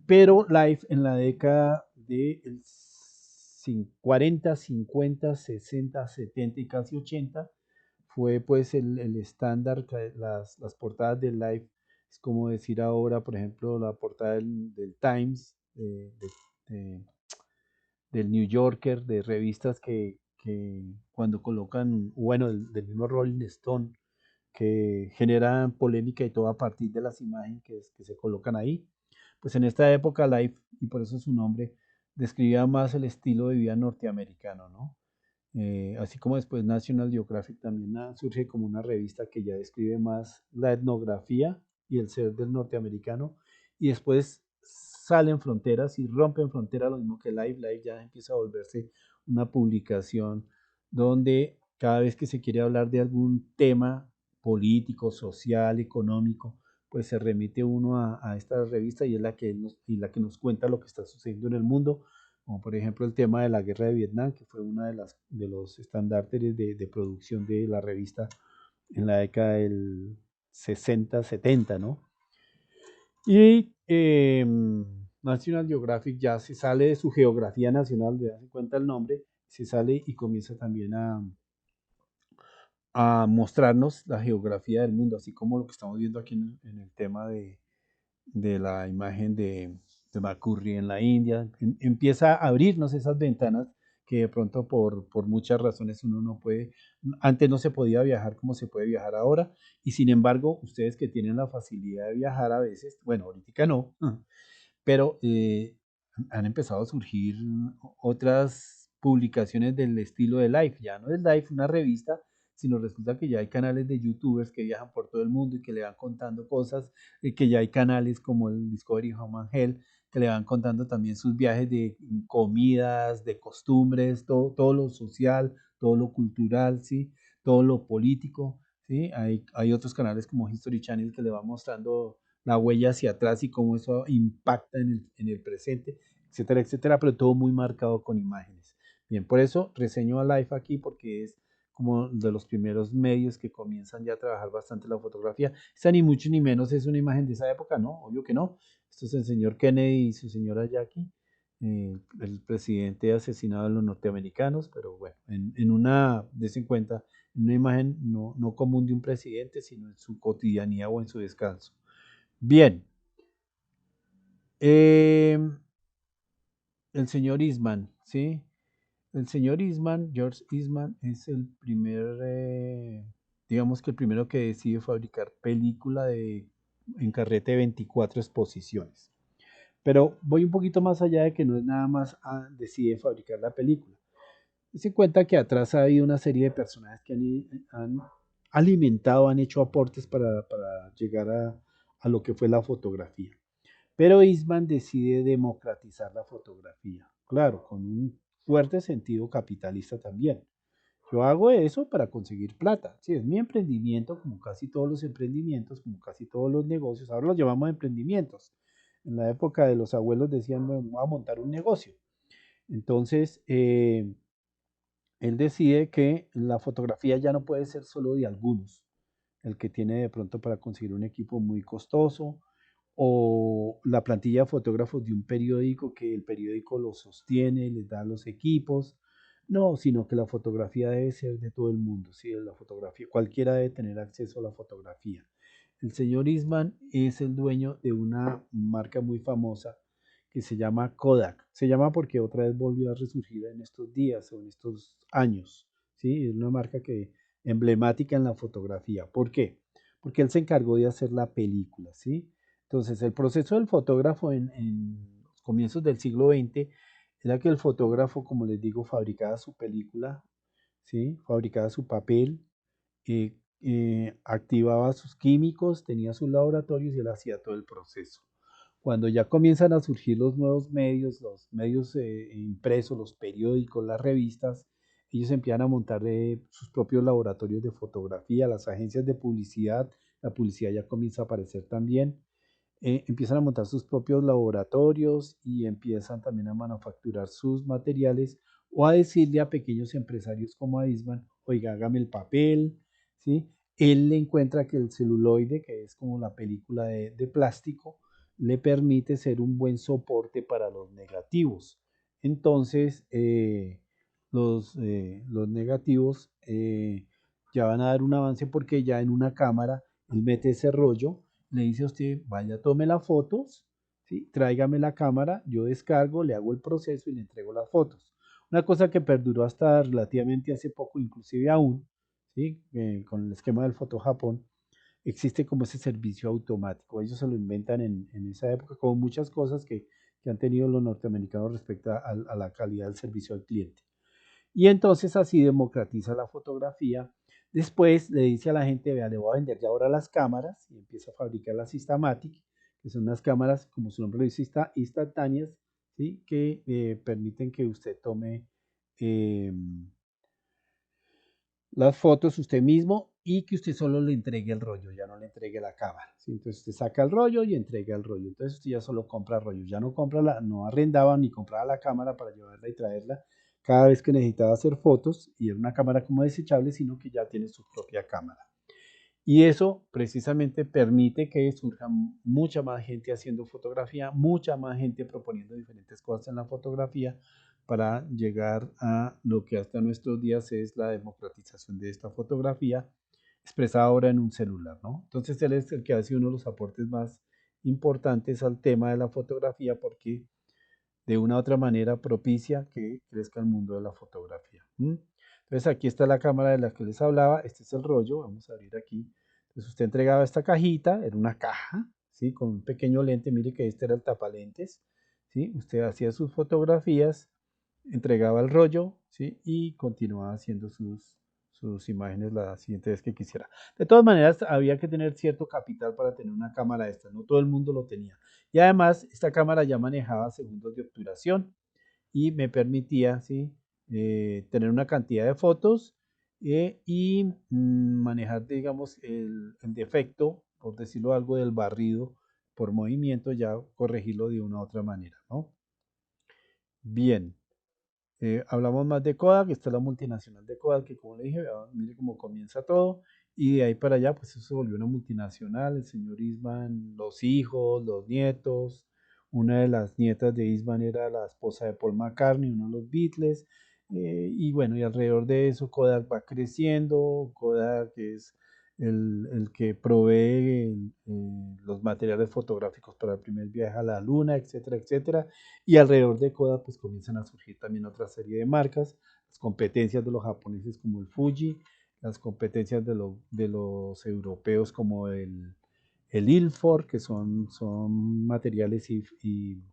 Pero Live en la década de 40, 50, 60, 70 y casi 80 fue pues el estándar, las portadas de Life, es como decir ahora, por ejemplo, la portada del Times, de- del New Yorker, de revistas que cuando colocan, bueno, del mismo Rolling Stone, que generan polémica y todo a partir de las imágenes que se colocan ahí. Pues en esta época Life, y por eso su nombre, describía más el estilo de vida norteamericano, ¿no? Así como después National Geographic también surge como una revista que ya describe más la etnografía y el ser del norteamericano, y después salen fronteras y rompen fronteras, lo mismo que Life. Life ya empieza a volverse una publicación donde cada vez que se quiere hablar de algún tema político, social, económico, pues se remite uno a esta revista y es la que nos cuenta lo que está sucediendo en el mundo, como por ejemplo el tema de la guerra de Vietnam, que fue uno de los estandartes de producción de la revista en la década del 60, 70, ¿no? Y National Geographic ya se sale de su geografía nacional, de darse cuenta el nombre, se sale y comienza también a mostrarnos la geografía del mundo, así como lo que estamos viendo aquí en el tema de la imagen de McCurry en la India. Empieza a abrirnos esas ventanas que de pronto por muchas razones uno no puede, antes no se podía viajar como se puede viajar ahora, y sin embargo, ustedes que tienen la facilidad de viajar a veces, bueno, ahorita no, pero han empezado a surgir otras publicaciones del estilo de Life. Ya no es Life una revista, sino resulta que ya hay canales de youtubers que viajan por todo el mundo y que le van contando cosas, que ya hay canales como el Discovery Home and Health, que le van contando también sus viajes de comidas, de costumbres, todo lo social, todo lo cultural, ¿sí? Todo lo político, ¿sí? Hay otros canales como History Channel que le van mostrando la huella hacia atrás y cómo eso impacta en el presente, etcétera, etcétera, pero todo muy marcado con imágenes. Bien, por eso reseño a Life aquí porque es como de los primeros medios que comienzan ya a trabajar bastante la fotografía. Esta ni mucho ni menos es una imagen de esa época, ¿no? Obvio que no. Esto es el señor Kennedy y su señora Jackie, el presidente asesinado de los norteamericanos, pero bueno, en una, des en cuenta, en una imagen no común de un presidente, sino en su cotidianidad o en su descanso. Bien, eh, el señor Eastman, ¿sí? El señor Eastman, George Eastman, es el primer, digamos que el primero que decide fabricar película en carrete de 24 exposiciones. Pero voy un poquito más allá de que no es nada más decide fabricar la película. Se cuenta que atrás ha habido una serie de personajes que han alimentado, han hecho aportes para llegar a lo que fue la fotografía. Pero Eastman decide democratizar la fotografía, claro, con un fuerte sentido capitalista también. Yo hago eso para conseguir plata. Sí, es mi emprendimiento, como casi todos los emprendimientos, como casi todos los negocios. Ahora los llamamos emprendimientos. En la época de los abuelos decían, "Bueno, voy a montar un negocio". Entonces, él decide que la fotografía ya no puede ser solo de algunos, el que tiene de pronto para conseguir un equipo muy costoso, o la plantilla de fotógrafos de un periódico que el periódico lo sostiene, les da los equipos. No, sino que la fotografía debe ser de todo el mundo, ¿sí? La fotografía, cualquiera debe tener acceso a la fotografía. El señor Eastman es el dueño de una marca muy famosa que se llama Kodak. Se llama porque otra vez volvió a resurgir en estos días o en estos años, ¿sí? Es una marca que emblemática en la fotografía. ¿Por qué? Porque él se encargó de hacer la película, ¿sí? Entonces, el proceso del fotógrafo en los comienzos del siglo XX era que el fotógrafo, como les digo, fabricaba su película, ¿sí? Fabricaba su papel, activaba sus químicos, tenía sus laboratorios y él hacía todo el proceso. Cuando ya comienzan a surgir los medios impresos, los periódicos, las revistas, ellos empiezan a montar sus propios laboratorios de fotografía, las agencias de publicidad, la publicidad ya comienza a aparecer también, empiezan a montar sus propios laboratorios y empiezan también a manufacturar sus materiales o a decirle a pequeños empresarios como a Eastman, oiga, hágame el papel, ¿sí? Él le encuentra que el celuloide, que es como la película de plástico, le permite ser un buen soporte para los negativos. Entonces, los negativos ya van a dar un avance porque ya en una cámara él mete ese rollo, le dice a usted, vaya, tome las fotos, ¿sí? Tráigame la cámara, yo descargo, le hago el proceso y le entrego las fotos. Una cosa que perduró hasta relativamente hace poco, inclusive aún, ¿sí? Con el esquema del Foto Japón, existe como ese servicio automático. Ellos se lo inventan en esa época, como muchas cosas que han tenido los norteamericanos respecto a la calidad del servicio al cliente. Y entonces así democratiza la fotografía. Después le dice a la gente, vea, le voy a vender ya ahora las cámaras y empieza a fabricar las Instamatic, que son unas cámaras, como su nombre lo dice, instantáneas, ¿sí? Que permiten que usted tome eh, las fotos usted mismo y que usted solo le entregue el rollo, ya no le entregue la cámara, ¿sí? Entonces usted saca el rollo y entrega el rollo. Entonces usted ya solo compra rollo, ya no compra no arrendaba ni compraba la cámara para llevarla y traerla cada vez que necesitaba hacer fotos y era una cámara como desechable, sino que ya tiene su propia cámara. Y eso precisamente permite que surja mucha más gente haciendo fotografía, mucha más gente proponiendo diferentes cosas en la fotografía para llegar a lo que hasta nuestros días es la democratización de esta fotografía expresada ahora en un celular, ¿no? Entonces él es el que hace uno de los aportes más importantes al tema de la fotografía porque de una u otra manera propicia que crezca el mundo de la fotografía. Entonces aquí está la cámara de la que les hablaba, este es el rollo, vamos a abrir aquí. Entonces usted entregaba esta cajita, era una caja, ¿sí? Con un pequeño lente, mire que este era el tapalentes, ¿sí? Usted hacía sus fotografías, entregaba el rollo, ¿sí? Y continuaba haciendo sus imágenes la siguiente vez que quisiera. De todas maneras, había que tener cierto capital para tener una cámara esta, no todo el mundo lo tenía. Y además, esta cámara ya manejaba segundos de obturación y me permitía, ¿sí? Tener una cantidad de fotos y manejar, digamos, el defecto, por decirlo algo, del barrido por movimiento, ya corregirlo de una u otra manera, ¿no? Bien. Hablamos más de Kodak, está la multinacional de Kodak, que como le dije, mire cómo comienza todo, y de ahí para allá, pues eso se volvió una multinacional, el señor Eastman, los hijos, los nietos, una de las nietas de Eastman era la esposa de Paul McCartney, uno de los Beatles, y bueno, y alrededor de eso Kodak va creciendo, Kodak es el que provee los materiales fotográficos para el primer viaje a la luna, etcétera, etcétera. Y alrededor de Kodak pues comienzan a surgir también otra serie de marcas, las competencias de los japoneses como el Fuji, las competencias de los europeos como el Ilford, que son materiales y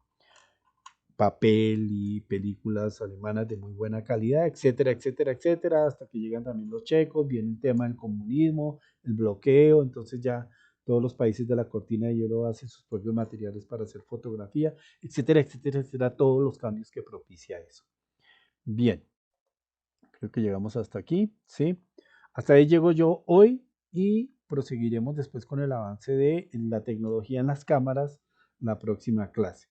papel y películas alemanas de muy buena calidad, etcétera, etcétera, etcétera, hasta que llegan también los checos, viene el tema del comunismo, el bloqueo, entonces ya todos los países de la cortina de hielo hacen sus propios materiales para hacer fotografía, etcétera, etcétera, etcétera, todos los cambios que propicia eso. Bien, creo que llegamos hasta aquí, ¿sí? Hasta ahí llego yo hoy y proseguiremos después con el avance de la tecnología en las cámaras la próxima clase.